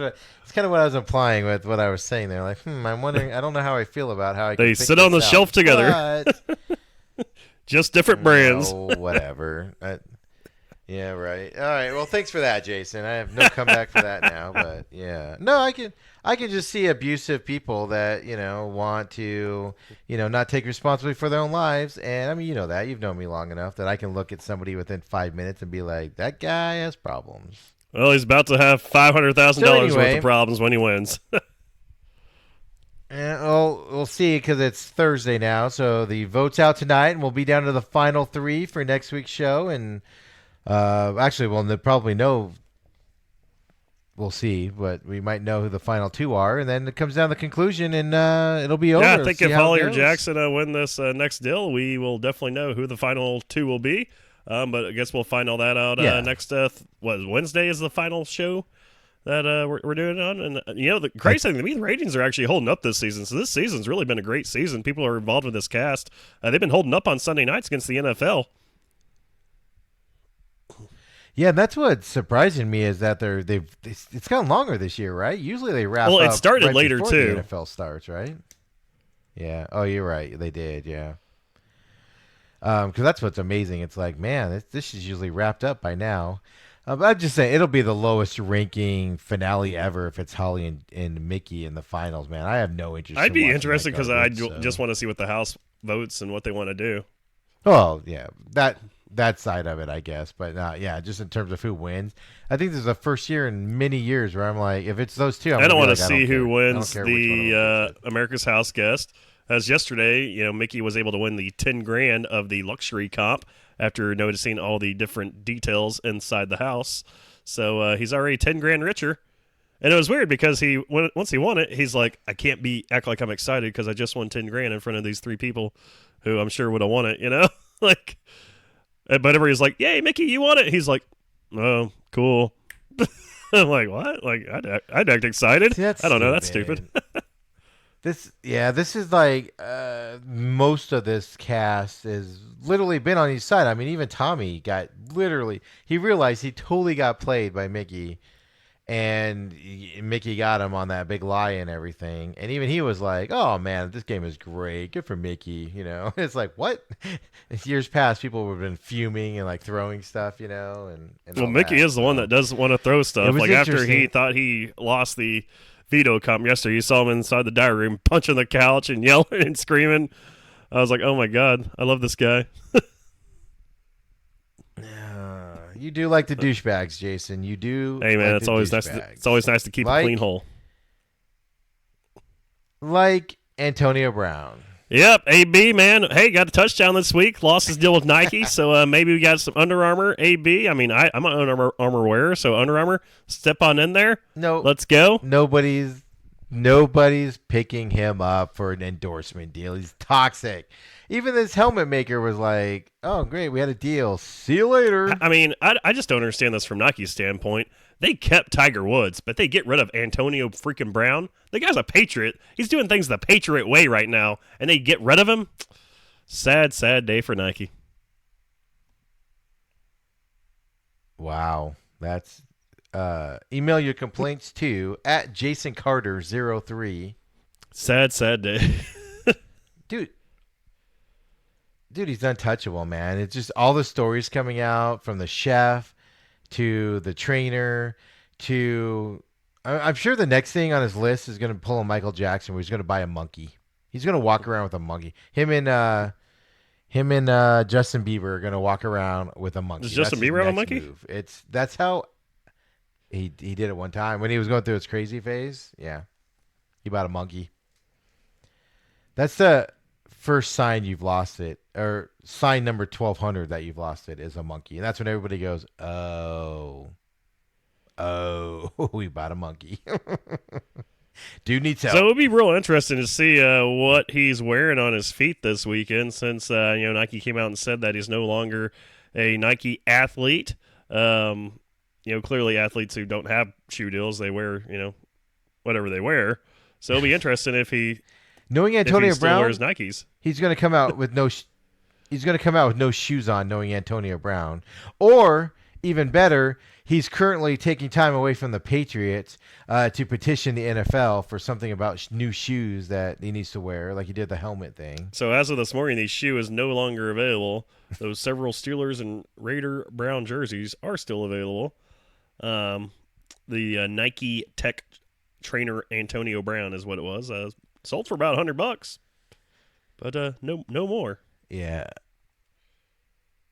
kind of what I was implying with what I was saying there. Like, I'm wondering. I don't know how I feel about how they sit on the shelf together, just different brands. Whatever. Yeah, right. All right. Well, thanks for that, Jason. I have no comeback for that now, but yeah. No, I can just see abusive people that, want to, not take responsibility for their own lives. And I mean, you know that. You've known me long enough that I can look at somebody within 5 minutes and be like, that guy has problems. Well, he's about to have $500,000 worth of problems when he wins. And we'll see because it's Thursday now. So the vote's out tonight, and we'll be down to the final three for next week's show. And actually, we'll probably know. We'll see, but we might know who the final two are, and then it comes down to the conclusion, and it'll be over. Yeah, I think if Holly or Jackson win this next deal, we will definitely know who the final two will be. But I guess we'll find all that out next. Wednesday is the final show that we're doing it on, and the crazy thing to me, the ratings are actually holding up this season. So this season's really been a great season. People are involved with this cast. They've been holding up on Sunday nights against the NFL. Yeah, that's what's surprising me is that it's gotten longer this year, right? Usually they wrap up. Well, it started right later before too. The NFL starts, right? Yeah. Oh, you're right. They did. Yeah. Because that's what's amazing. It's like, man, this is usually wrapped up by now. I'm just saying it'll be the lowest ranking finale ever if it's Holly and Mickey in the finals, man. I have no interest. I'd be interested because I just want to see what the House votes and what they want to do. Well, yeah, that side of it, I guess. But just in terms of who wins, I think this is the first year in many years where I'm like, if it's those two, I don't want to see who wins the America's House guest. As yesterday, Mickey was able to win the $10,000 of the luxury comp after noticing all the different details inside the house. So he's already $10,000 richer. And it was weird because once he won it, he's like, I can't act like I'm excited because I just won $10,000 in front of these three people who I'm sure would have won it, like. But everybody's like, "Yay, Mickey, you won it!" He's like, "Oh, cool." I'm like, "What?" Like, I'd act excited. See, I don't know. That's stupid. This is like most of this cast has literally been on each side. I mean, even Tommy he realized he totally got played by Mickey, and Mickey got him on that big lie and everything. And even he was like, "Oh man, this game is great. Good for Mickey." It's like, what? Years past, people would have been fuming and like throwing stuff, and well, Mickey is the one that doesn't want to throw stuff. Like after he thought he lost the veto comp yesterday, you saw him inside the diary room punching the couch and yelling and screaming. I was like, oh my god, I love this guy. You do like the douchebags, Jason. You do. Hey man, like it's always nice. It's always nice to keep a clean hole. Like Antonio Brown. Yep, AB man. Hey, got a touchdown this week. Lost his deal with Nike, so maybe we got some Under Armour. AB. I mean, I'm an Under Armour wearer, so Under Armour, step on in there. No, Let's go. nobody's picking him up for an endorsement deal. He's toxic. Even this helmet maker was like, "Oh, great, we had a deal. See you later." I mean, I just don't understand this from Nike's standpoint. They kept Tiger Woods, but they get rid of Antonio freaking Brown. The guy's a Patriot. He's doing things the Patriot way right now, and they get rid of him. Sad, sad day for Nike. Wow, that's email your complaints to at JasonCarter03. Sad, sad day. Dude, he's untouchable, man. It's just all the stories coming out from the chef to the trainer to I'm sure the next thing on his list is going to pull a Michael Jackson where he's going to buy a monkey. He's going to walk around with a monkey. Him and Justin Bieber are going to walk around with a monkey. Does Justin Bieber have a monkey? Move. That's how he did it one time when he was going through his crazy phase. Yeah. He bought a monkey. That's the first sign you've lost it, or sign number 1200 that you've lost it is a monkey. And that's when everybody goes, oh, we bought a monkey. Dude needs help. So it would be real interesting to see what he's wearing on his feet this weekend, since Nike came out and said that he's no longer a Nike athlete. Clearly athletes who don't have shoe deals, they wear whatever they wear. So it'll be interesting if he knowing Antonio Brown wears Nikes. He's going to come out with no shoes on, knowing Antonio Brown. Or even better, he's currently taking time away from the Patriots to petition the NFL for something about new shoes that he needs to wear, like he did the helmet thing. So as of this morning, the shoe is no longer available. Those several Steelers and Raider brown jerseys are still available. The Nike Tech trainer Antonio Brown is what it was. Sold for about $100, but no more. Yeah.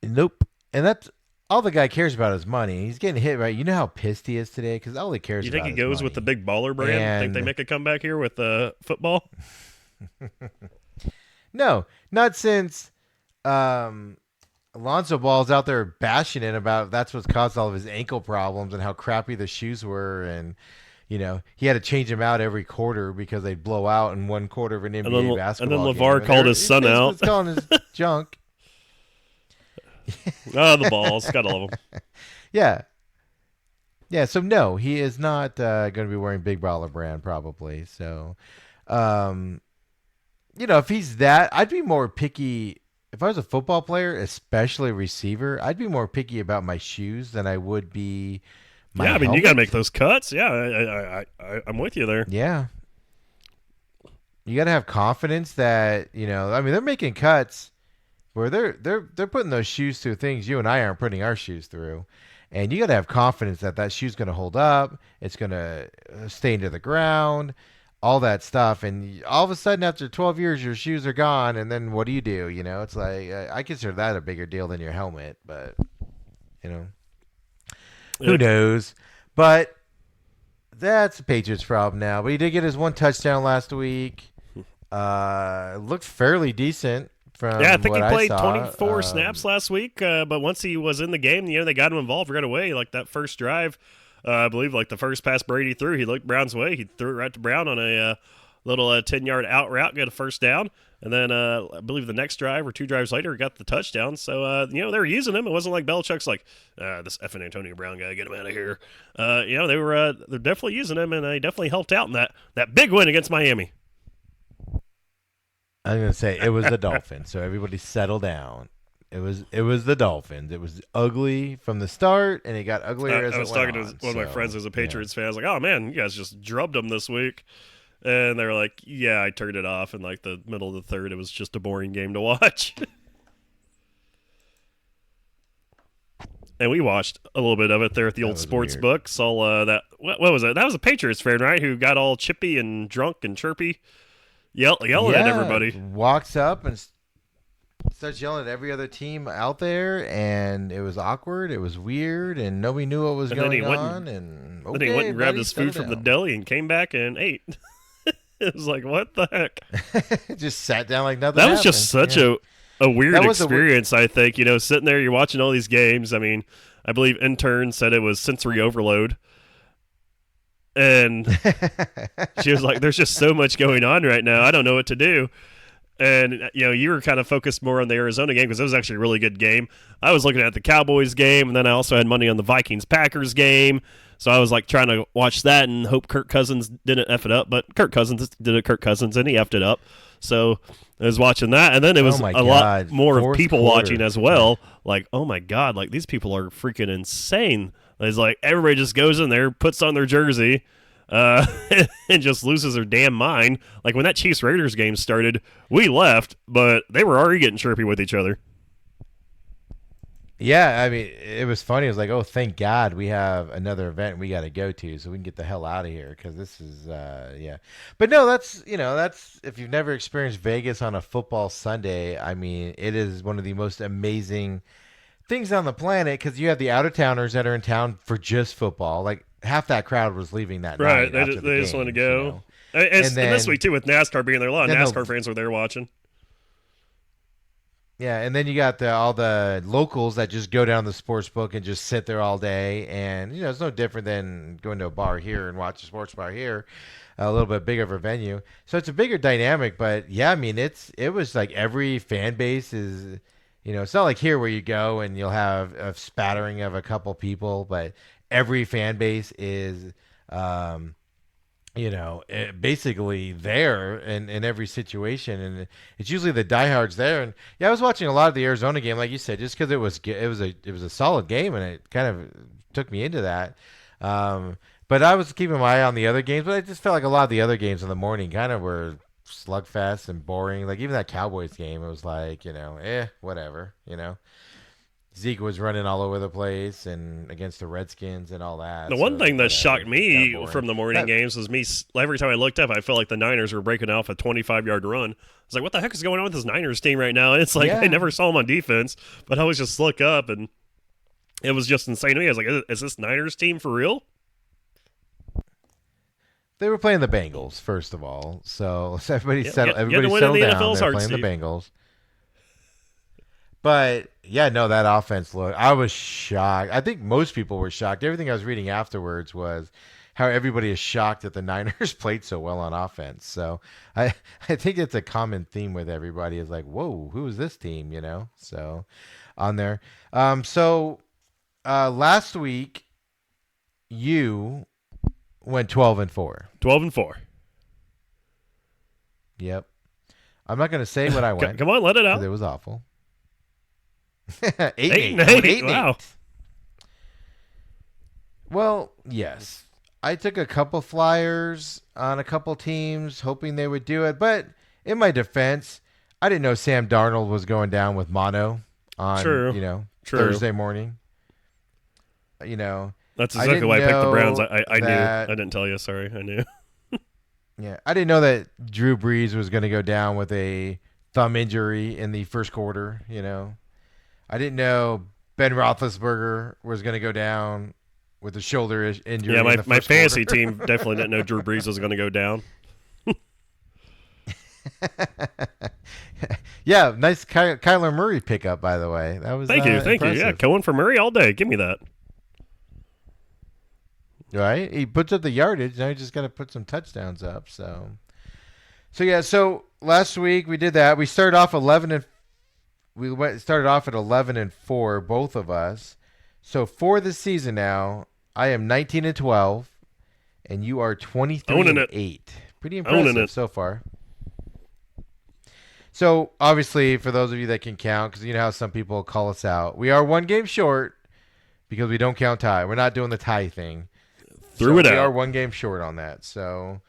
Nope. And that's all the guy cares about is money. He's getting hit, right? You know how pissed he is today because all he cares You about is think he goes money. with the big baller brand? And Think they make a comeback here with football? No, not since Alonzo Ball's out there bashing it about that's what's caused all of his ankle problems and how crappy the shoes were, and he had to change them out every quarter because they'd blow out in one quarter of an NBA basketball and then LeVar game. called his son out. He's calling his junk. Oh, the balls. Gotta love them. Yeah. Yeah, so no, he is not going to be wearing Big Baller Brand probably. So, if he's that, I'd be more picky. If I was a football player, especially a receiver, I'd be more picky about my shoes than I would be my helmet. You got to make those cuts. Yeah, I'm with you there. Yeah. You got to have confidence that, they're making cuts where they're putting those shoes through things you and I aren't putting our shoes through. And you got to have confidence that shoe's going to hold up. It's going to stay into the ground, all that stuff. And all of a sudden, after 12 years, your shoes are gone. And then what do you do? It's like, I consider that a bigger deal than your helmet. But, who knows? But that's the Patriots' problem now. But he did get his one touchdown last week. Looked fairly decent. I think he played 24 snaps last week, but once he was in the game, they got him involved right away. Like that first drive, I believe, like the first pass Brady threw, he looked Brown's way. He threw it right to Brown on a little 10-yard out route, got a first down. And then I believe the next drive or two drives later, he got the touchdown. So, they were using him. It wasn't like Belichick's like, this effing Antonio Brown guy, get him out of here. They're definitely using him, and he definitely helped out in that big win against Miami. I was gonna say it was the Dolphins, so everybody settle down. It was the Dolphins. It was ugly from the start, and it got uglier as it went on. I was talking to one of my friends who's a Patriots fan. I was like, "Oh man, you guys just drubbed them this week," and they were like, "Yeah, I turned it off in like the middle of the third. It was just a boring game to watch." And we watched a little bit of it there at the old sports book. Saw that. What was it? That was a Patriots fan, right? Who got all chippy and drunk and chirpy. Yelling at everybody. Walks up and starts yelling at every other team out there, and it was awkward. It was weird, and nobody knew what was going on. Then he went and grabbed his food from the deli and came back and ate. It was like, what the heck? Just sat down like nothing That was happened. just such Yeah. a weird That was a experience, I think. You know, sitting there, you're watching all these games. I mean, I believe intern said it was sensory overload. And she was like, there's just so much going on right now. I don't know what to do. And, you know, you were kind of focused more on the Arizona game because it was actually a really good game. I was looking at the Cowboys game, and then I also had money on the Vikings-Packers game. So I was, like, trying to watch that and hope Kirk Cousins didn't F it up. But Kirk Cousins did it Kirk Cousins, and he F'd it up. So I was watching that. And then it was Oh my a lot God. more of Fourth people quarter. watching as well. Like, oh, my God, like, these people are freaking insane. It's like everybody just goes in there, puts on their jersey, and just loses their damn mind. Like when that Chiefs Raiders game started, we left, but they were already getting chirpy with each other. Yeah, I mean, it was funny. It was like, oh, thank God we have another event we got to go to, so we can get the hell out of here because this is, yeah. But no, that's if you've never experienced Vegas on a football Sunday, I mean, it is one of the most amazing things on the planet because you have the out of towners that are in town for just football. Like half that crowd was leaving that Right. night. After They just want to games, go. you know? And then- this week, too, with NASCAR being there, a lot of then NASCAR fans were there watching. Yeah, and then you got all the locals that just go down the sports book and just sit there all day, and it's no different than going to a bar here and watch a sports bar here, a little bit bigger of a venue. So it's a bigger dynamic, but yeah, I mean it was like every fan base is, it's not like here where you go and you'll have a spattering of a couple people, but every fan base is basically there in every situation, and it's usually the diehards there. And yeah, I was watching a lot of the Arizona game, like you said, just because it was a solid game, and it kind of took me into that. But I was keeping my eye on the other games, but I just felt like a lot of the other games in the morning kind of were slugfest and boring. Like even that Cowboys game, it was like whatever. Zeke was running all over the place and against the Redskins and all that. The one thing that shocked me Kinda boring. from the morning games was every time I looked up, I felt like the Niners were breaking off a 25-yard run. I was like, what the heck is going on with this Niners team right now? And it's like, Yeah. I never saw them on defense, but I always just look up, and it was just insane to me. I was like, is this Niners team for real? They were playing the Bengals, first of all. So everybody Yeah, settled, get everybody the win in settled the down. NFL's They're hard, playing the Steve. Bengals. But yeah, no, that offense look. I was shocked. I think most people were shocked. Everything I was reading afterwards was how everybody is shocked that the Niners played so well on offense. So I think it's a common theme with everybody is like, whoa, who is this team? So on there. Last week you went 12-4. 12-4. Yep. I'm not going to say what I went. Come on, let it out. 'Cause it was awful. 8-8. 8-8. Wow. Well, yes. I took a couple flyers on a couple teams, hoping they would do it. But in my defense, I didn't know Sam Darnold was going down with mono on True. Thursday morning. That's I exactly didn't why I picked the know Browns. I knew. I that- didn't tell you. Sorry, I knew. Yeah, I didn't know that Drew Brees was going to go down with a thumb injury in the first quarter. I didn't know Ben Roethlisberger was going to go down with a shoulder injury. Yeah, in the my first fantasy quarter. team definitely didn't know Drew Brees was going to go down. Yeah, nice Kyler Murray pickup, by the way. That was Thank you. Yeah, impressive. going for Murray all day. Give me that. Right? He puts up the yardage. Now he just got to put some touchdowns up. So yeah. So last week we did that. We started off started off at 11-4, both of us. So for the season now, I am 19-12, and you are 23-8. Pretty Owning impressive it. so far. So obviously, for those of you that can count, because you know how some people call us out, we are one game short because we don't count tie. We're not doing the tie thing. Threw it We out. are one game short on that. So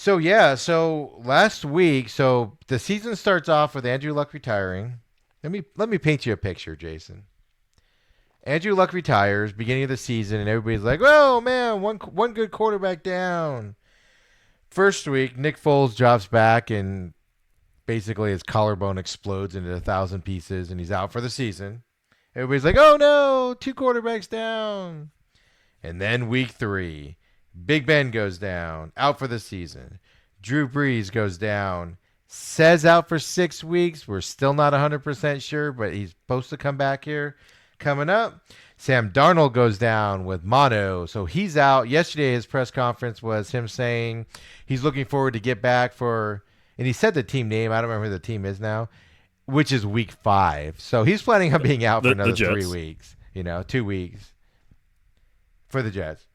yeah. So last week, so the season starts off with Andrew Luck retiring. Let me paint you a picture, Jason. Andrew Luck retires beginning of the season, and everybody's like, "Oh man, one good quarterback down." First week, Nick Foles drops back, and basically his collarbone explodes into 1,000 pieces, and he's out for the season. Everybody's like, "Oh no, 2 quarterbacks down." And then week 3, Big Ben goes down, out for the season. Drew Brees goes down. Says out for 6 weeks. We're still not 100% sure, but he's supposed to come back here. Coming up, Sam Darnold goes down with mono, so he's out. Yesterday, his press conference was him saying he's looking forward to get back for, and he said the team name. I don't remember who the team is now, which is week 5. So he's planning on being out for another 3 weeks, 2 weeks for the Jets.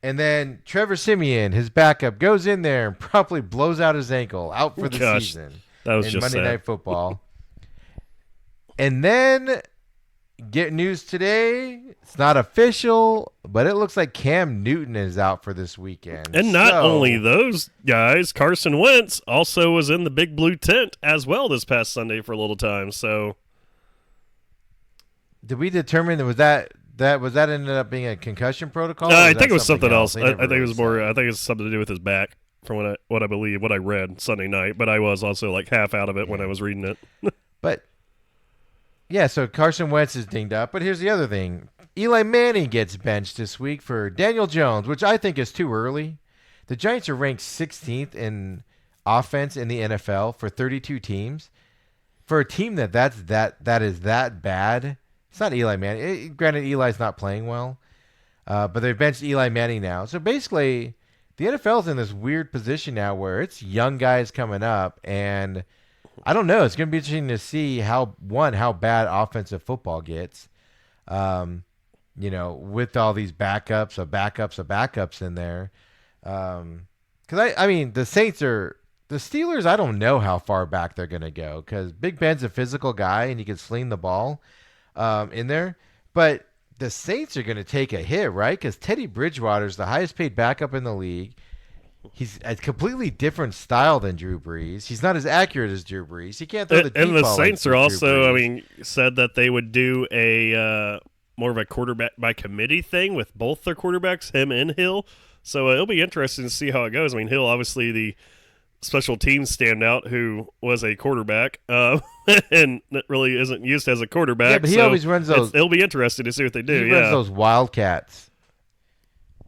And then Trevor Siemian, his backup, goes in there and promptly blows out his ankle, out for the season. That was in just Monday sad. Night Football. And then get news today. It's not official, but it looks like Cam Newton is out for this weekend. And not only those guys, Carson Wentz also was in the big blue tent as well this past Sunday for a little time. So, did we determine that ended up being a concussion protocol? I think it was something else. I think it was more. I think it's something to do with his back, from what I read Sunday night. But I was also like half out of it when I was reading it. But yeah, so Carson Wentz is dinged up. But here's the other thing: Eli Manning gets benched this week for Daniel Jones, which I think is too early. The Giants are ranked 16th in offense in the NFL for 32 teams. For a team that is that bad. It's not Eli Manning. Granted, Eli's not playing well, but they've benched Eli Manning now. So basically, the NFL's in this weird position now where it's young guys coming up, and I don't know. It's going to be interesting to see how bad offensive football gets, with all these backups in there. Because the Saints are the Steelers. I don't know how far back they're going to go because Big Ben's a physical guy and he can sling the ball. In there, but the Saints are going to take a hit, right? Because Teddy Bridgewater's the highest paid backup in the league. He's a completely different style than Drew Brees. He's not as accurate as Drew Brees. He can't throw the deep And the ball Saints like are also, Drew Brees. said that they would do a more of a quarterback by committee thing with both their quarterbacks, him and Hill. So it'll be interesting to see how it goes. I mean, Hill obviously the special teams standout who was a quarterback and really isn't used as a quarterback. Yeah, but he always runs those. It'll be interesting to see what they do. He runs those wildcats,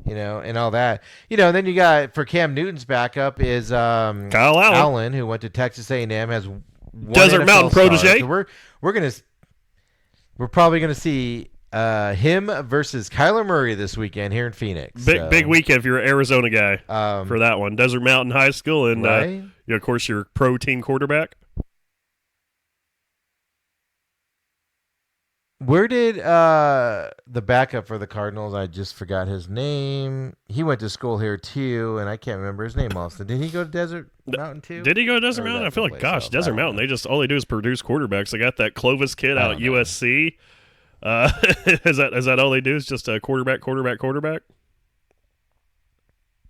and all that. And then you got for Cam Newton's backup is Kyle Allen, who went to Texas A&M, has one Desert NFL Mountain star. protege. So we're probably gonna see him versus Kyler Murray this weekend here in Phoenix. Big weekend if you're an Arizona guy for that one. Desert Mountain High School and right? of course your pro team quarterback. Where did the backup for the Cardinals? I just forgot his name. He went to school here too, and I can't remember his name. Also, did he go to Desert Mountain too? Did he go to Desert Mountain? I feel like, gosh, Desert Mountain. All they do is produce quarterbacks. They got that Clovis kid out at USC. Is that all they do? Is just a quarterback?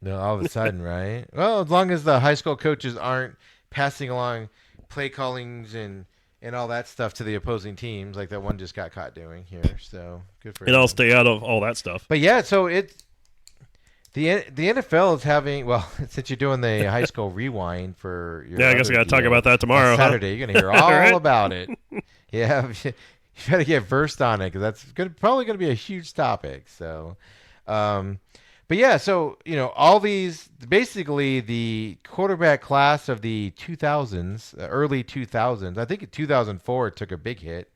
No, all of a sudden, right? Well, as long as the high school coaches aren't passing along play callings and all that stuff to the opposing teams, like that one just got caught doing here. So good for him. And I'll stay out of all that stuff. But yeah, so the NFL is having, well, since you're doing the high school rewind for your I guess I got to talk about that tomorrow. On Saturday, you're gonna hear all right. about it. Yeah, you got to get versed on it because that's probably going to be a huge topic. So, but yeah, so all these basically the quarterback class of the 2000s, early 2000s. I think in 2004 it took a big hit.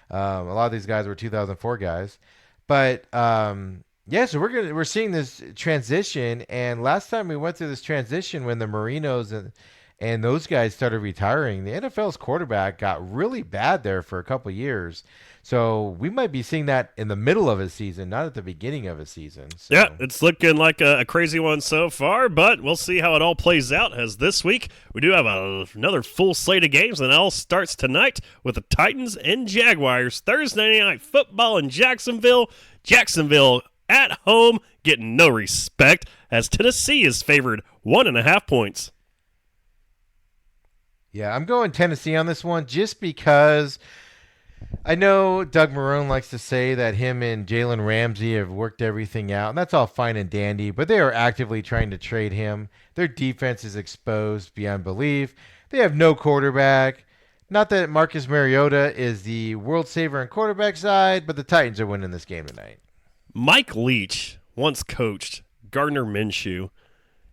A lot of these guys were 2004 guys, but yeah. So we're seeing this transition, and last time we went through this transition when the Marinos and those guys started retiring, the NFL's quarterback got really bad there for a couple of years. So we might be seeing that in the middle of a season, not at the beginning of a season. So. Yeah, it's looking like a crazy one so far, but we'll see how it all plays out as this week we do have another full slate of games, and it all starts tonight with the Titans and Jaguars. Thursday Night Football in Jacksonville. Jacksonville at home getting no respect as Tennessee is favored 1.5 points. Yeah, I'm going Tennessee on this one just because I know Doug Marrone likes to say that him and Jalen Ramsey have worked everything out, and that's all fine and dandy, but they are actively trying to trade him. Their defense is exposed beyond belief. They have no quarterback. Not that Marcus Mariota is the world saver on quarterback side, but the Titans are winning this game tonight. Mike Leach once coached Gardner Minshew.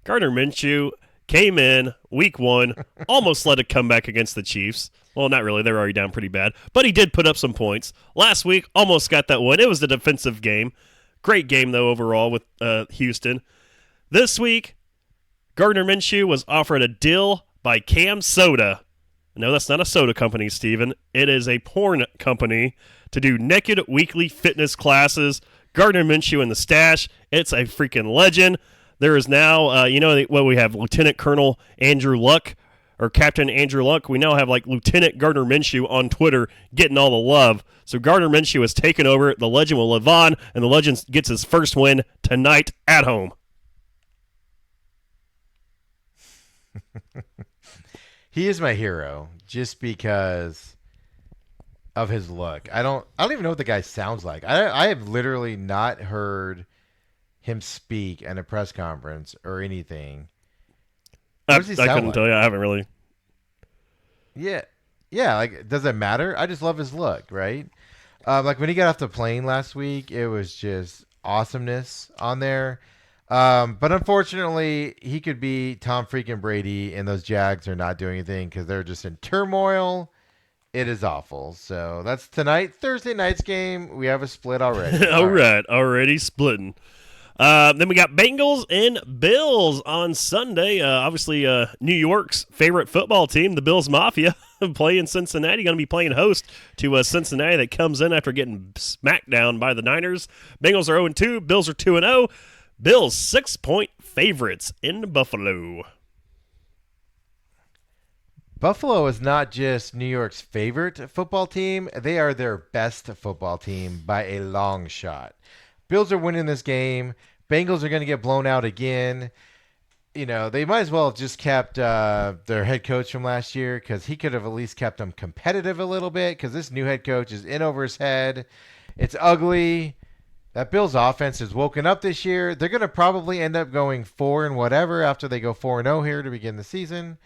Gardner Minshew came in week 1, almost led a comeback against the Chiefs. Well, not really. They were already down pretty bad. But he did put up some points. Last week, almost got that win. It was the defensive game. Great game, though, overall with Houston. This week, Gardner Minshew was offered a deal by Cam Soda. No, that's not a soda company, Steven. It is a porn company to do naked weekly fitness classes. Gardner Minshew in the stash. It's a freaking legend. There is now, we have Lieutenant Colonel Andrew Luck, or Captain Andrew Luck. We now have like Lieutenant Gardner Minshew on Twitter getting all the love. So Gardner Minshew has taken over. The legend will live on, and the legend gets his first win tonight at home. He is my hero just because of his look. I don't even know what the guy sounds like. I have literally not heard him speak at a press conference or anything. What does he sound I couldn't like? tell you. I haven't really. Yeah. Like, does it matter? I just love his look, right? Like when he got off the plane last week, it was just awesomeness on there. But unfortunately, he could be Tom freaking Brady, and those Jags are not doing anything because they're just in turmoil. It is awful. So that's tonight, Thursday night's game. We have a split already. All right, already splitting. Then we got Bengals and Bills on Sunday. Obviously, New York's favorite football team, the Bills Mafia, playing Cincinnati. Going to be playing host to Cincinnati that comes in after getting smacked down by the Niners. Bengals are 0-2. Bills are 2-0. Bills 6-point favorites in Buffalo. Buffalo is not just New York's favorite football team. They are their best football team by a long shot. Bills are winning this game. Bengals are going to get blown out again. You know, they might as well have just kept their head coach from last year because he could have at least kept them competitive a little bit because this new head coach is in over his head. It's ugly. That Bills offense has woken up this year. They're going to probably end up going 4 and whatever after they go 4-0 here to begin the season.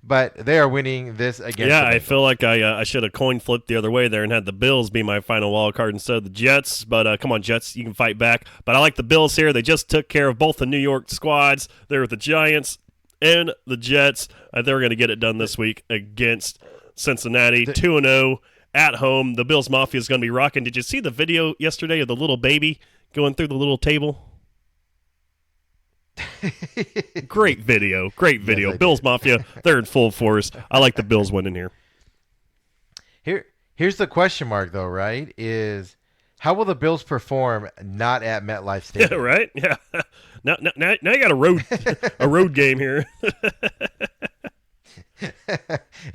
But they are winning this against. Yeah, I feel like I should have coin flipped the other way there and had the Bills be my final wild card instead of the Jets. But come on, Jets, you can fight back. But I like the Bills here. They just took care of both the New York squads. They're with the Giants and the Jets. They're going to get it done this week against Cincinnati. 2-0 at home. The Bills Mafia is going to be rocking. Did you see the video yesterday of the little baby going through the little table? Great video. Yes, Bills Mafia, they're in full force. I like the Bills winning here. Here's the question mark, though, right? Is how will the Bills perform not at MetLife Stadium? Yeah, right? Yeah. Now you got a road game here.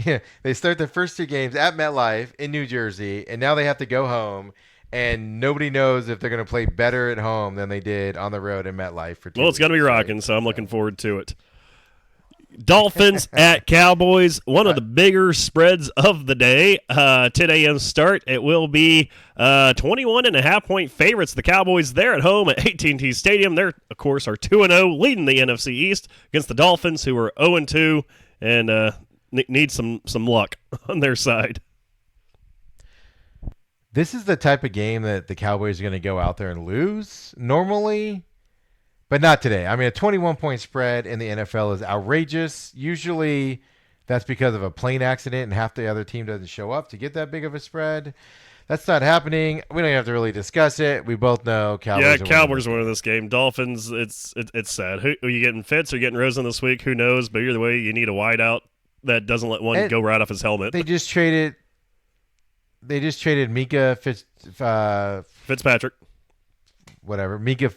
Yeah, they start their first 2 games at MetLife in New Jersey, and now they have to go home. And nobody knows if they're going to play better at home than they did on the road in MetLife for 2 Well, it's going to be weeks, rocking, right? so I'm looking forward to it. Dolphins at Cowboys, one of the bigger spreads of the day. 10 a.m. start. It will be 21.5-point favorites. The Cowboys, they're at home at AT&T Stadium. They're, of course, are 2-0, leading the NFC East against the Dolphins, who are 0-2 and need some luck on their side. This is the type of game that the Cowboys are going to go out there and lose normally, but not today. I mean, a 21-point spread in the NFL is outrageous. Usually that's because of a plane accident and half the other team doesn't show up to get that big of a spread. That's not happening. We don't have to really discuss it. We both know Cowboys. Yeah, Cowboys winning this game. Dolphins, it's sad. Who are you getting? Fitz or getting Rosen this week? Who knows? But either way, you need a wideout that doesn't let one go right off his helmet. They just traded Mika Fitzpatrick. Whatever. Mika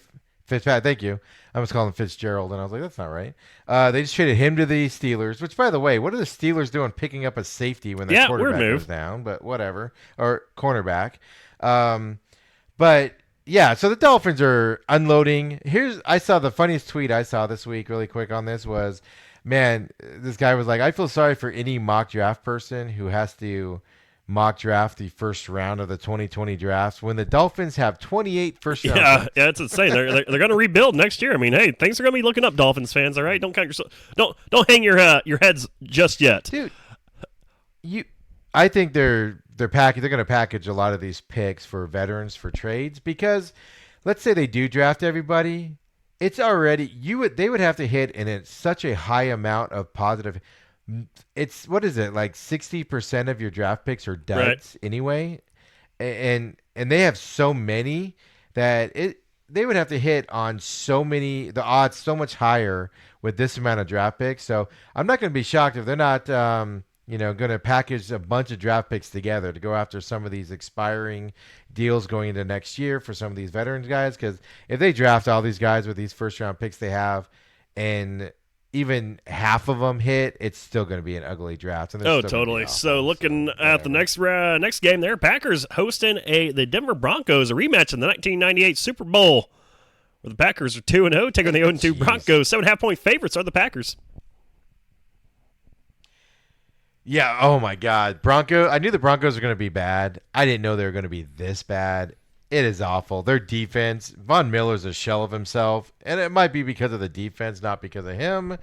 Fitzpatrick. Thank you. I was calling him Fitzgerald, and I was like, that's not right. They just traded him to the Steelers, which, by the way, what are the Steelers doing picking up a safety when their quarterback goes down? But whatever. Or cornerback. But, yeah, so the Dolphins are unloading. I saw the funniest tweet I saw this week really quick on this was, man, this guy was like, I feel sorry for any mock draft person who has to mock draft the first round of the 2020 drafts when the Dolphins have 28 first round. Yeah, it's insane. They're going to rebuild next year. I mean, hey, things are going to be looking up, Dolphins fans. All right, don't count yourself. Don't hang your heads just yet, dude. I think they're going to package a lot of these picks for veterans for trades because let's say they do draft everybody it's already they would have to hit in such a high amount of positive. It's what is it like 60% of your draft picks are Right. duds anyway, and they have so many that they would have to hit on so many the odds so much higher with this amount of draft picks. So I'm not going to be shocked if they're not going to package a bunch of draft picks together to go after some of these expiring deals going into next year for some of these veterans guys. Because if they draft all these guys with these first round picks they have, and even half of them hit, it's still going to be an ugly draft. And Oh, totally. So looking at the next game there, Packers hosting the Denver Broncos, a rematch in the 1998 Super Bowl, where the Packers are 2-0, taking the 0-2 Broncos. 7.5-point favorites are the Packers. Yeah. Oh my God, I knew the Broncos were going to be bad. I didn't know they were going to be this bad. It is awful. Their defense, Von Miller's a shell of himself, and it might be because of the defense, not because of him.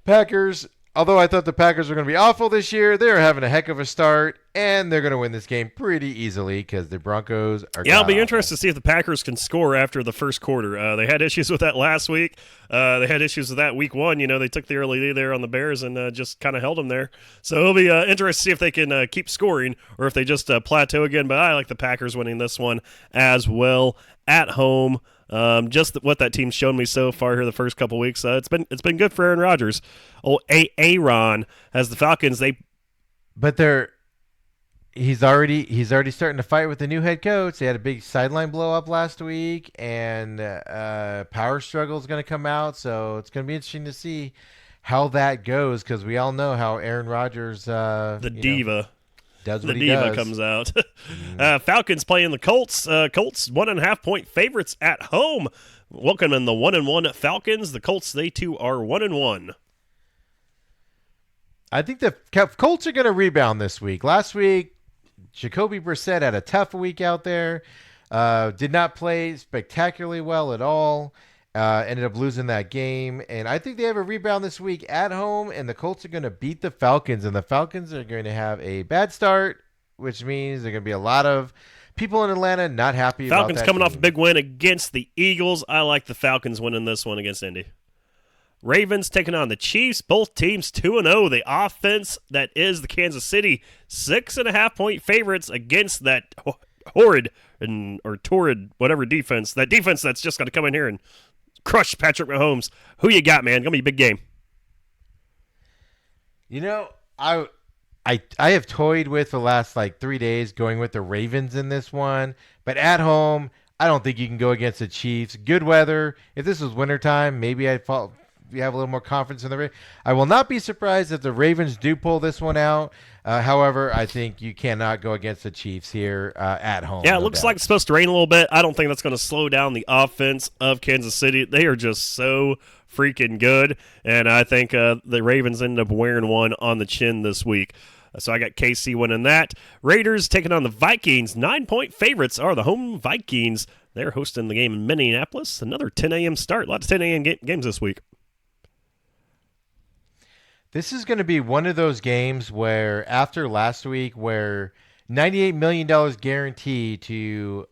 Packers, although I thought the Packers were going to be awful this year, they're having a heck of a start, and they're going to win this game pretty easily because the Broncos are. Yeah, I'll be interested to see if the Packers can score after the first quarter. They had issues with that last week. They had issues with that week one. They took the early lead there on the Bears and just kind of held them there. So it'll be interesting to see if they can keep scoring or if they just plateau again. But I like the Packers winning this one as well at home. Just what that team's shown me so far here the first couple weeks, it's been good for Aaron Rodgers. Aaron has the Falcons. He's already starting to fight with the new head coach. They had a big sideline blow up last week, and power struggle is going to come out. So it's going to be interesting to see how that goes because we all know how Aaron Rodgers, the diva. Does what the he diva does. comes out. Falcons playing the Colts. Colts 1.5-point favorites at home. Welcoming the 1-1 Falcons. The Colts, they too are 1-1. I think the Colts are going to rebound this week. Last week, Jacoby Brissett had a tough week out there. Did not play spectacularly well at all. Ended up losing that game. And I think they have a rebound this week at home, and the Colts are going to beat the Falcons. And the Falcons are going to have a bad start, which means there are going to be a lot of people in Atlanta not happy about that. Falcons coming off a big win against the Eagles. I like the Falcons winning this one against Indy. Ravens taking on the Chiefs. Both teams 2-0. The offense that is the Kansas City 6.5-point favorites against that horrid or torrid whatever defense. That defense that's just going to come in here and crush Patrick Mahomes. Who you got, man? Gonna be a big game. I have toyed with the last 3 days going with the Ravens in this one, but at home, I don't think you can go against the Chiefs. Good weather. If this was wintertime, maybe I'd you have a little more confidence in the Ravens. I will not be surprised if the Ravens do pull this one out. However, I think you cannot go against the Chiefs here at home. Yeah, it looks like it's supposed to rain a little bit. I don't think that's going to slow down the offense of Kansas City. They are just so freaking good, and I think the Ravens end up wearing one on the chin this week. So I got KC winning that. Raiders taking on the Vikings. 9-point favorites are the home Vikings. They're hosting the game in Minneapolis. Another 10 a.m. start. Lots of 10 a.m. games this week. This is going to be one of those games where, after last week, where $98 million guaranteed to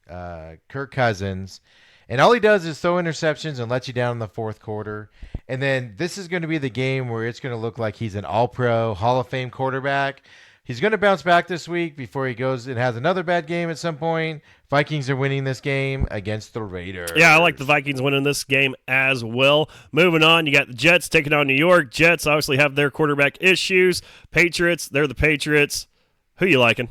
Kirk Cousins, and all he does is throw interceptions and let you down in the fourth quarter. And then this is going to be the game where it's going to look like he's an all-pro, Hall of Fame quarterback. He's going to bounce back this week before he goes and has another bad game at some point. Vikings are winning this game against the Raiders. Yeah, I like the Vikings winning this game as well. Moving on, you got the Jets taking on New York. Jets obviously have their quarterback issues. Patriots, they're the Patriots. Who you liking?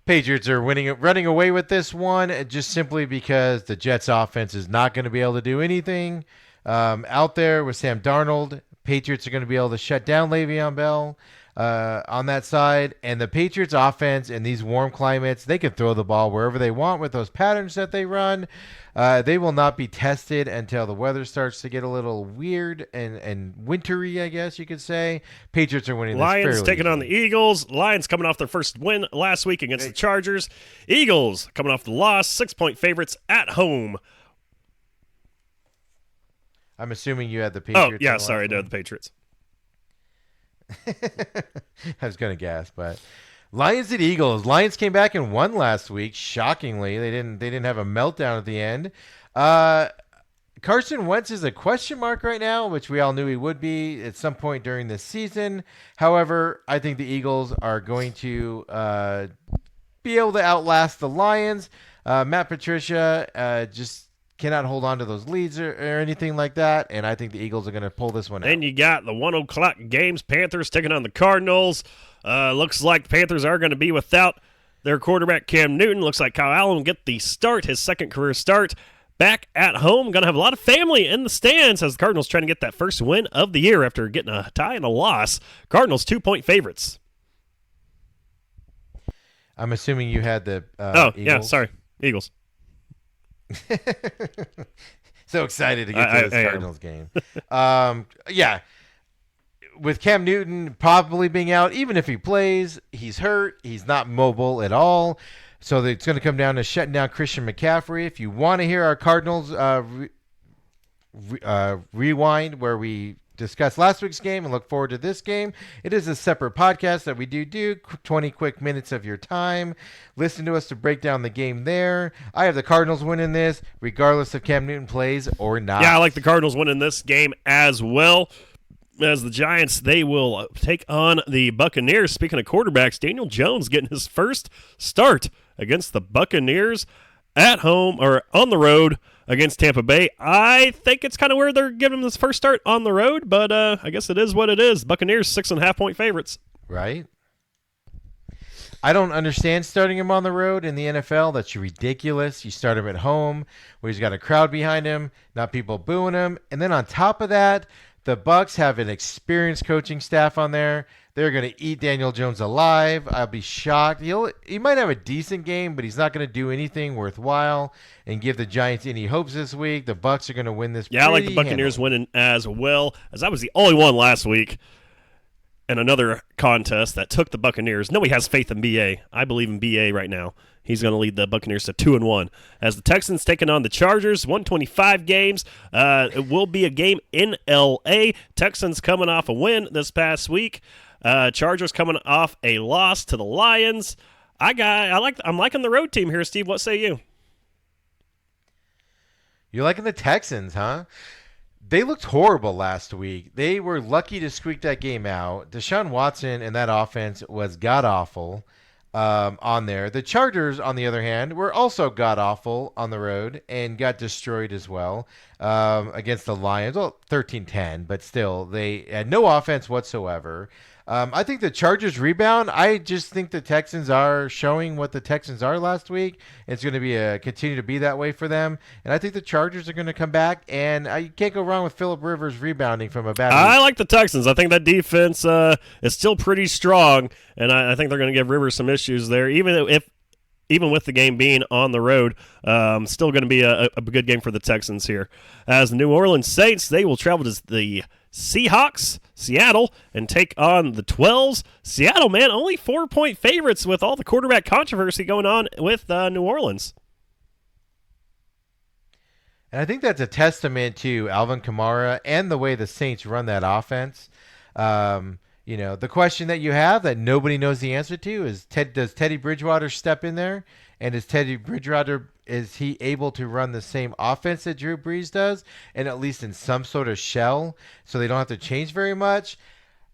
Patriots are running away with this one just simply because the Jets offense is not going to be able to do anything out there with Sam Darnold. Patriots are going to be able to shut down Le'Veon Bell on that side. And the Patriots offense in these warm climates, they can throw the ball wherever they want with those patterns that they run. They will not be tested until the weather starts to get a little weird and wintry, I guess you could say. Patriots are winning this fairly Lions taking on the Eagles. Lions coming off their first win last week against the Chargers. Eagles coming off the loss. 6-point favorites at home. I'm assuming you had the Patriots. Oh, yeah, sorry, no, the Patriots. I was going to guess, but Lions at Eagles. Lions came back and won last week. Shockingly, they didn't have a meltdown at the end. Carson Wentz is a question mark right now, which we all knew he would be at some point during this season. However, I think the Eagles are going to be able to outlast the Lions. Matt Patricia just cannot hold on to those leads or anything like that, and I think the Eagles are going to pull this one out. Then you got the 1 o'clock games. Panthers taking on the Cardinals. Looks like the Panthers are going to be without their quarterback Cam Newton. Looks like Kyle Allen will get the start, his second career start. Back at home, going to have a lot of family in the stands as the Cardinals trying to get that first win of the year after getting a tie and a loss. Cardinals 2-point favorites. I'm assuming you had the Eagles. Yeah, sorry. Eagles. So excited to get to this Cardinals game. Yeah. With Cam Newton probably being out, even if he plays, he's hurt. He's not mobile at all. So it's going to come down to shutting down Christian McCaffrey. If you want to hear our Cardinals rewind where we discussed last week's game and look forward to this game, it is a separate podcast that we do 20 quick minutes of your time. Listen to us to break down the game there. I have the Cardinals winning this, regardless if Cam Newton plays or not. Yeah, I like the Cardinals winning this game as well. As the Giants, they will take on the Buccaneers. Speaking of quarterbacks, Daniel Jones getting his first start against the Buccaneers at home or on the road against Tampa Bay. I think it's kind of weird they're giving him this first start on the road, but I guess it is what it is. Buccaneers 6.5-point favorites. Right? I don't understand starting him on the road in the NFL. That's ridiculous. You start him at home where he's got a crowd behind him, not people booing him. And then on top of that, the Bucs have an experienced coaching staff on there. They're going to eat Daniel Jones alive. I'll be shocked. He might have a decent game, but he's not going to do anything worthwhile and give the Giants any hopes this week. The Bucs are going to win this. Yeah, I like the Buccaneers winning as well, as I was the only one last week in another contest that took the Buccaneers. Nobody has faith in BA. I believe in BA right now. He's going to lead the Buccaneers to 2-1. As the Texans taking on the Chargers, 125 games. It will be a game in L.A. Texans coming off a win this past week. Chargers coming off a loss to the Lions. I'm liking the road team here, Steve. What say you? You're liking the Texans, huh? They looked horrible last week. They were lucky to squeak that game out. Deshaun Watson and that offense was god-awful on there. The Chargers, on the other hand, were also god-awful on the road and got destroyed as well against the Lions. Well, 13-10, but still, they had no offense whatsoever. I think the Chargers rebound. I just think the Texans are showing what the Texans are last week. It's going to continue to be that way for them. And I think the Chargers are going to come back. And you can't go wrong with Phillip Rivers rebounding from a bad week. I like the Texans. I think that defense is still pretty strong. And I think they're going to give Rivers some issues there. Even with the game being on the road, still going to be a good game for the Texans here. As the New Orleans Saints, they will travel to the Seahawks, Seattle, and take on the 12s. Seattle, man, only 4-point favorites with all the quarterback controversy going on with New Orleans. And I think that's a testament to Alvin Kamara and the way the Saints run that offense. The question that you have that nobody knows the answer to is, does Teddy Bridgewater step in there? And is he able to run the same offense that Drew Brees does, and at least in some sort of shell, so they don't have to change very much?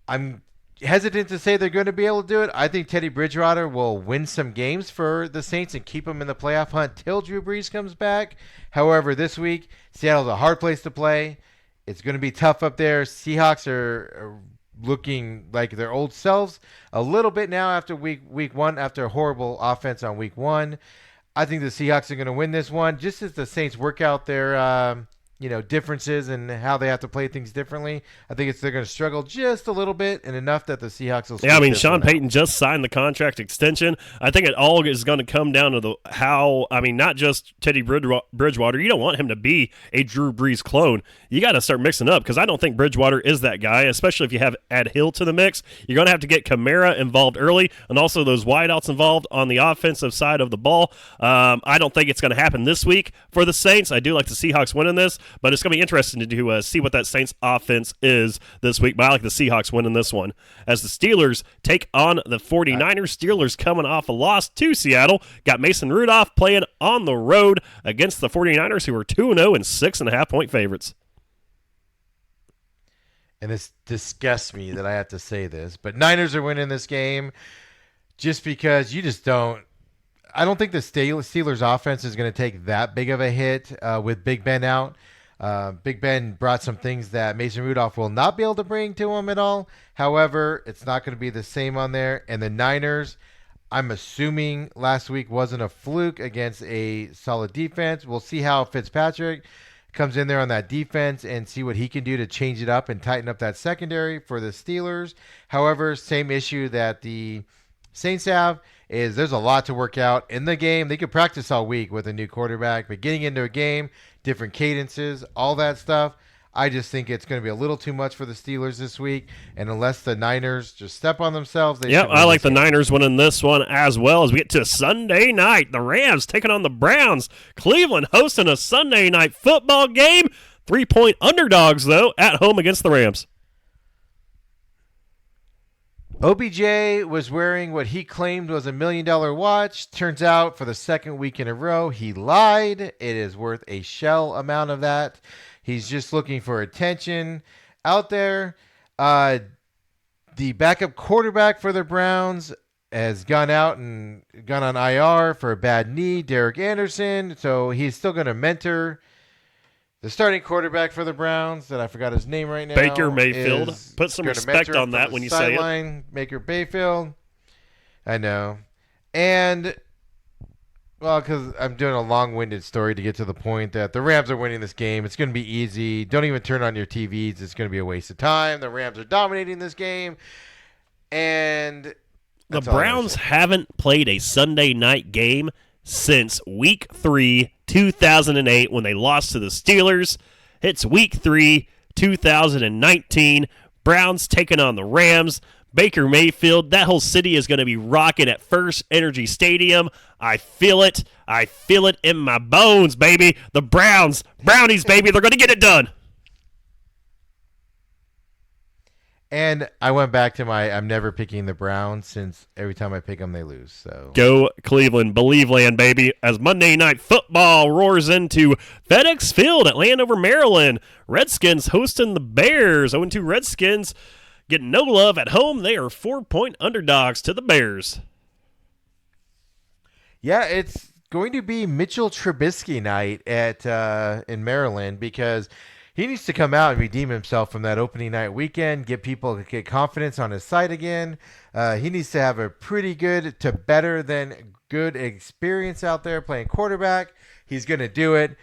I'm hesitant to say they're going to be able to do it. I think Teddy Bridgewater will win some games for the Saints and keep them in the playoff hunt till Drew Brees comes back. However, this week, Seattle's a hard place to play. It's going to be tough up there. Seahawks are looking like their old selves a little bit now after week one, after a horrible offense on week one. I think the Seahawks are going to win this one, just as the Saints work out their differences and how they have to play things differently. I think they're going to struggle just a little bit and enough that the Seahawks will. Yeah, I mean, Sean Payton just signed the contract extension. I think it all is going to come down to not just Teddy Bridgewater. You don't want him to be a Drew Brees clone. You got to start mixing up, because I don't think Bridgewater is that guy, especially if you add Hill to the mix. You're going to have to get Kamara involved early and also those wideouts involved on the offensive side of the ball. I don't think it's going to happen this week for the Saints. I do like the Seahawks winning this. but it's going to be interesting to see what that Saints offense is this week. But I like the Seahawks winning this one as the Steelers take on the 49ers. Steelers coming off a loss to Seattle. Got Mason Rudolph playing on the road against the 49ers, who are 2-0 and 6.5-point favorites. And this disgusts me that I have to say this, but Niners are winning this game just because you just don't. I don't think the Steelers offense is going to take that big of a hit with Big Ben out. Big Ben brought some things that Mason Rudolph will not be able to bring to him at all. However, it's not going to be the same on there. And the Niners, I'm assuming last week wasn't a fluke against a solid defense. We'll see how Fitzpatrick comes in there on that defense and see what he can do to change it up and tighten up that secondary for the Steelers. However, same issue that the Saints have is there's a lot to work out in the game. They could practice all week with a new quarterback, but getting into a game, different cadences, all that stuff, I just think it's going to be a little too much for the Steelers this week. And unless the Niners just step on themselves, they I like the Niners winning this one as well. As we get to Sunday night, the Rams taking on the Browns. Cleveland hosting a Sunday night football game. 3-point underdogs, though, at home against the Rams. OBJ was wearing what he claimed was $1 million watch. Turns out for the second week in a row, he lied. It is worth a shell amount of that. He's just looking for attention out there. The backup quarterback for the Browns has gone out and gone on IR for a bad knee, Derek Anderson. So he's still going to mentor the starting quarterback for the Browns, that I forgot his name right now. Baker Mayfield. Put some respect on that when you say it. Baker Mayfield. I know. And, well, because I'm doing a long-winded story to get to the point that the Rams are winning this game. It's going to be easy. Don't even turn on your TVs. It's going to be a waste of time. The Rams are dominating this game. And the Browns haven't played a Sunday night game since Week 3, 2008, when they lost to the Steelers. It's Week 3, 2019. Browns taking on the Rams. Baker Mayfield, that whole city is going to be rocking at First Energy Stadium. I feel it. I feel it in my bones, baby. The Brownies, baby, they're going to get it done. And I went back to I'm never picking the Browns, since every time I pick them, they lose. So go Cleveland, believe land, baby. As Monday Night Football roars into FedEx Field at Landover, Maryland. Redskins hosting the Bears. 0-2 Redskins getting no love at home. They are 4-point underdogs to the Bears. Yeah, it's going to be Mitchell Trubisky night in Maryland, because he needs to come out and redeem himself from that opening night weekend, get people to get confidence on his side again. He needs to have a pretty good to better than good experience out there playing quarterback. He's going to do it.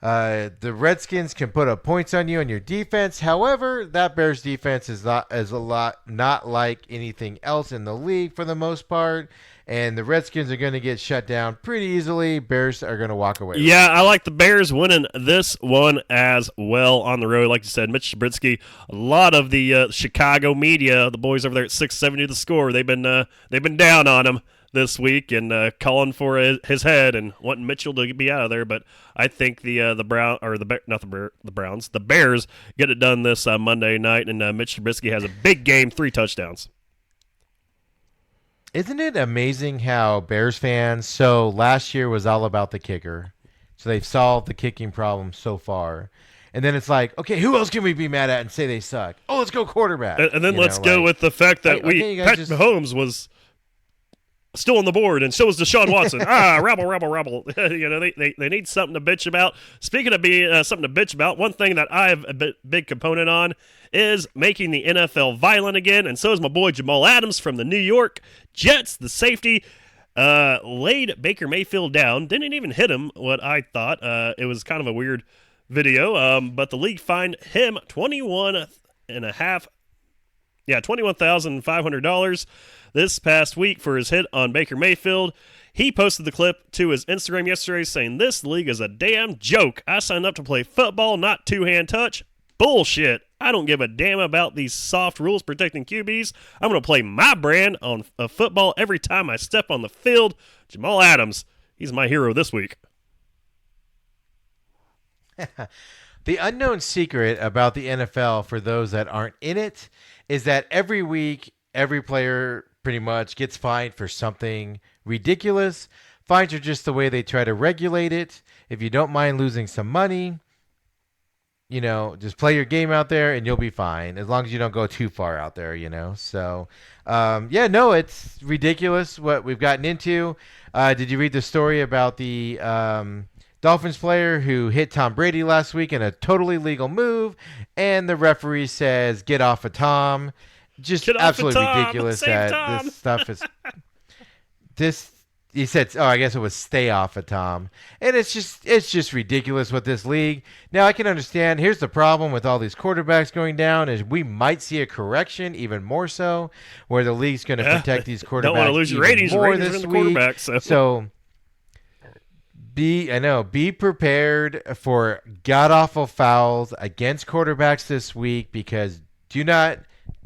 The Redskins can put up points on you on your defense. However, that Bears defense is not like anything else in the league for the most part. And the Redskins are going to get shut down pretty easily. Bears are going to walk away. Yeah, I like the Bears winning this one as well on the road. Like you said, Mitch Trubisky, a lot of the Chicago media, the boys over there at 670 The Score, they've been down on him this week and calling for his head and wanting Mitchell to be out of there. But I think the Bears get it done this Monday night, and Mitch Trubisky has a big game, 3 touchdowns. Isn't it amazing how Bears fans, so last year was all about the kicker. So they've solved the kicking problem so far. And then it's like, okay, who else can we be mad at and say they suck? Oh, let's go quarterback. And then let's go with the fact that Patrick Mahomes was still on the board, and so was Deshaun Watson. Rabble. They need something to bitch about. Speaking of being something to bitch about, one thing that I have a big component on is making the NFL violent again, and so is my boy Jamal Adams from the New York Jets. The safety laid Baker Mayfield down, didn't even hit him, what I thought. It was kind of a weird video, but the league fined him $21,500 this past week for his hit on Baker Mayfield. He posted the clip to his Instagram yesterday saying, "This league is a damn joke. I signed up to play football, not two-hand touch. Bullshit. I don't give a damn about these soft rules protecting QBs. I'm going to play my brand of football every time I step on the field." Jamal Adams, he's my hero this week. The unknown secret about the NFL for those that aren't in it is that every week, every player pretty much gets fined for something ridiculous. Fines are just the way they try to regulate it. If you don't mind losing some money, just play your game out there and you'll be fine as long as you don't go too far out there. So, yeah, no, it's ridiculous what we've gotten into. Did you read the story about the Dolphins player who hit Tom Brady last week in a totally legal move, and the referee says, "Get off of Tom"? Just Get off of absolutely Tom! ridiculous Save that Tom! this stuff is. This he said, "Oh, I guess it was stay off of Tom," and it's just ridiculous with this league. Now I can understand. Here's the problem with all these quarterbacks going down: is we might see a correction, even more so, where the league's going to protect these quarterbacks. Don't want to lose your even ratings. more Ratings this are in the week. quarterback. So be prepared for god awful fouls against quarterbacks this week, because do not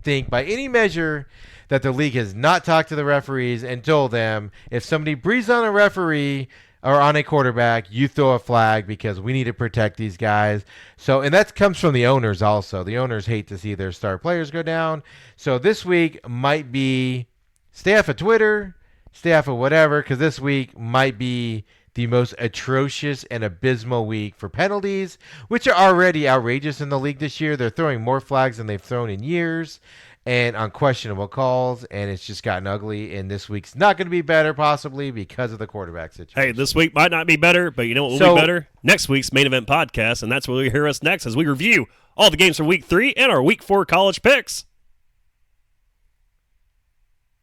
think by any measure that the league has not talked to the referees and told them if somebody breathes on a referee or on a quarterback, you throw a flag, because we need to protect these guys. So, and that comes from the owners also. The owners hate to see their star players go down. So this week might be stay off of Twitter, stay off of whatever, because this week might be the most atrocious and abysmal week for penalties, which are already outrageous in the league this year. They're throwing more flags than they've thrown in years, and unquestionable calls, and it's just gotten ugly. And this week's not going to be better, possibly because of the quarterback situation. Hey, this week might not be better, but you know what will be better? Next week's Main Event Podcast, and that's where you'll hear us next as we review all the games from Week 3 and our Week 4 college picks.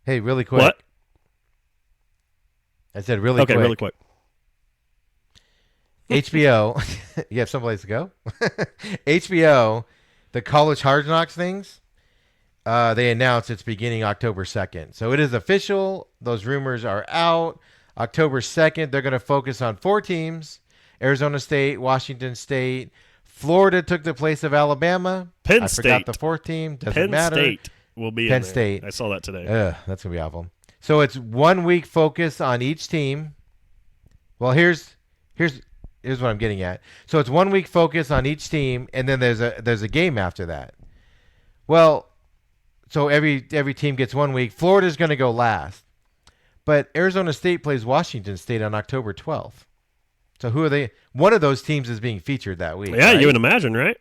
Hey, really quick. What? I said really quick. Okay, really quick. HBO, you have someplace to go? HBO, the College Hard Knocks things, they announced it's beginning October 2nd. So it is official. Those rumors are out. October 2nd, they're going to focus on 4 teams: Arizona State, Washington State, Florida took the place of Alabama. Penn I State. forgot the 4th team. Doesn't Penn matter. State will be Penn in there. State. I saw that today. Ugh, that's going to be awful. So it's 1 week focus on each team. Well, here's what I'm getting at. So it's 1 week focus on each team, and then there's a game after that. Well, so every team gets 1 week. Florida's going to go last, but Arizona State plays Washington State on October 12th. So who are they? One of those teams is being featured that week. Yeah, right? you would imagine, right?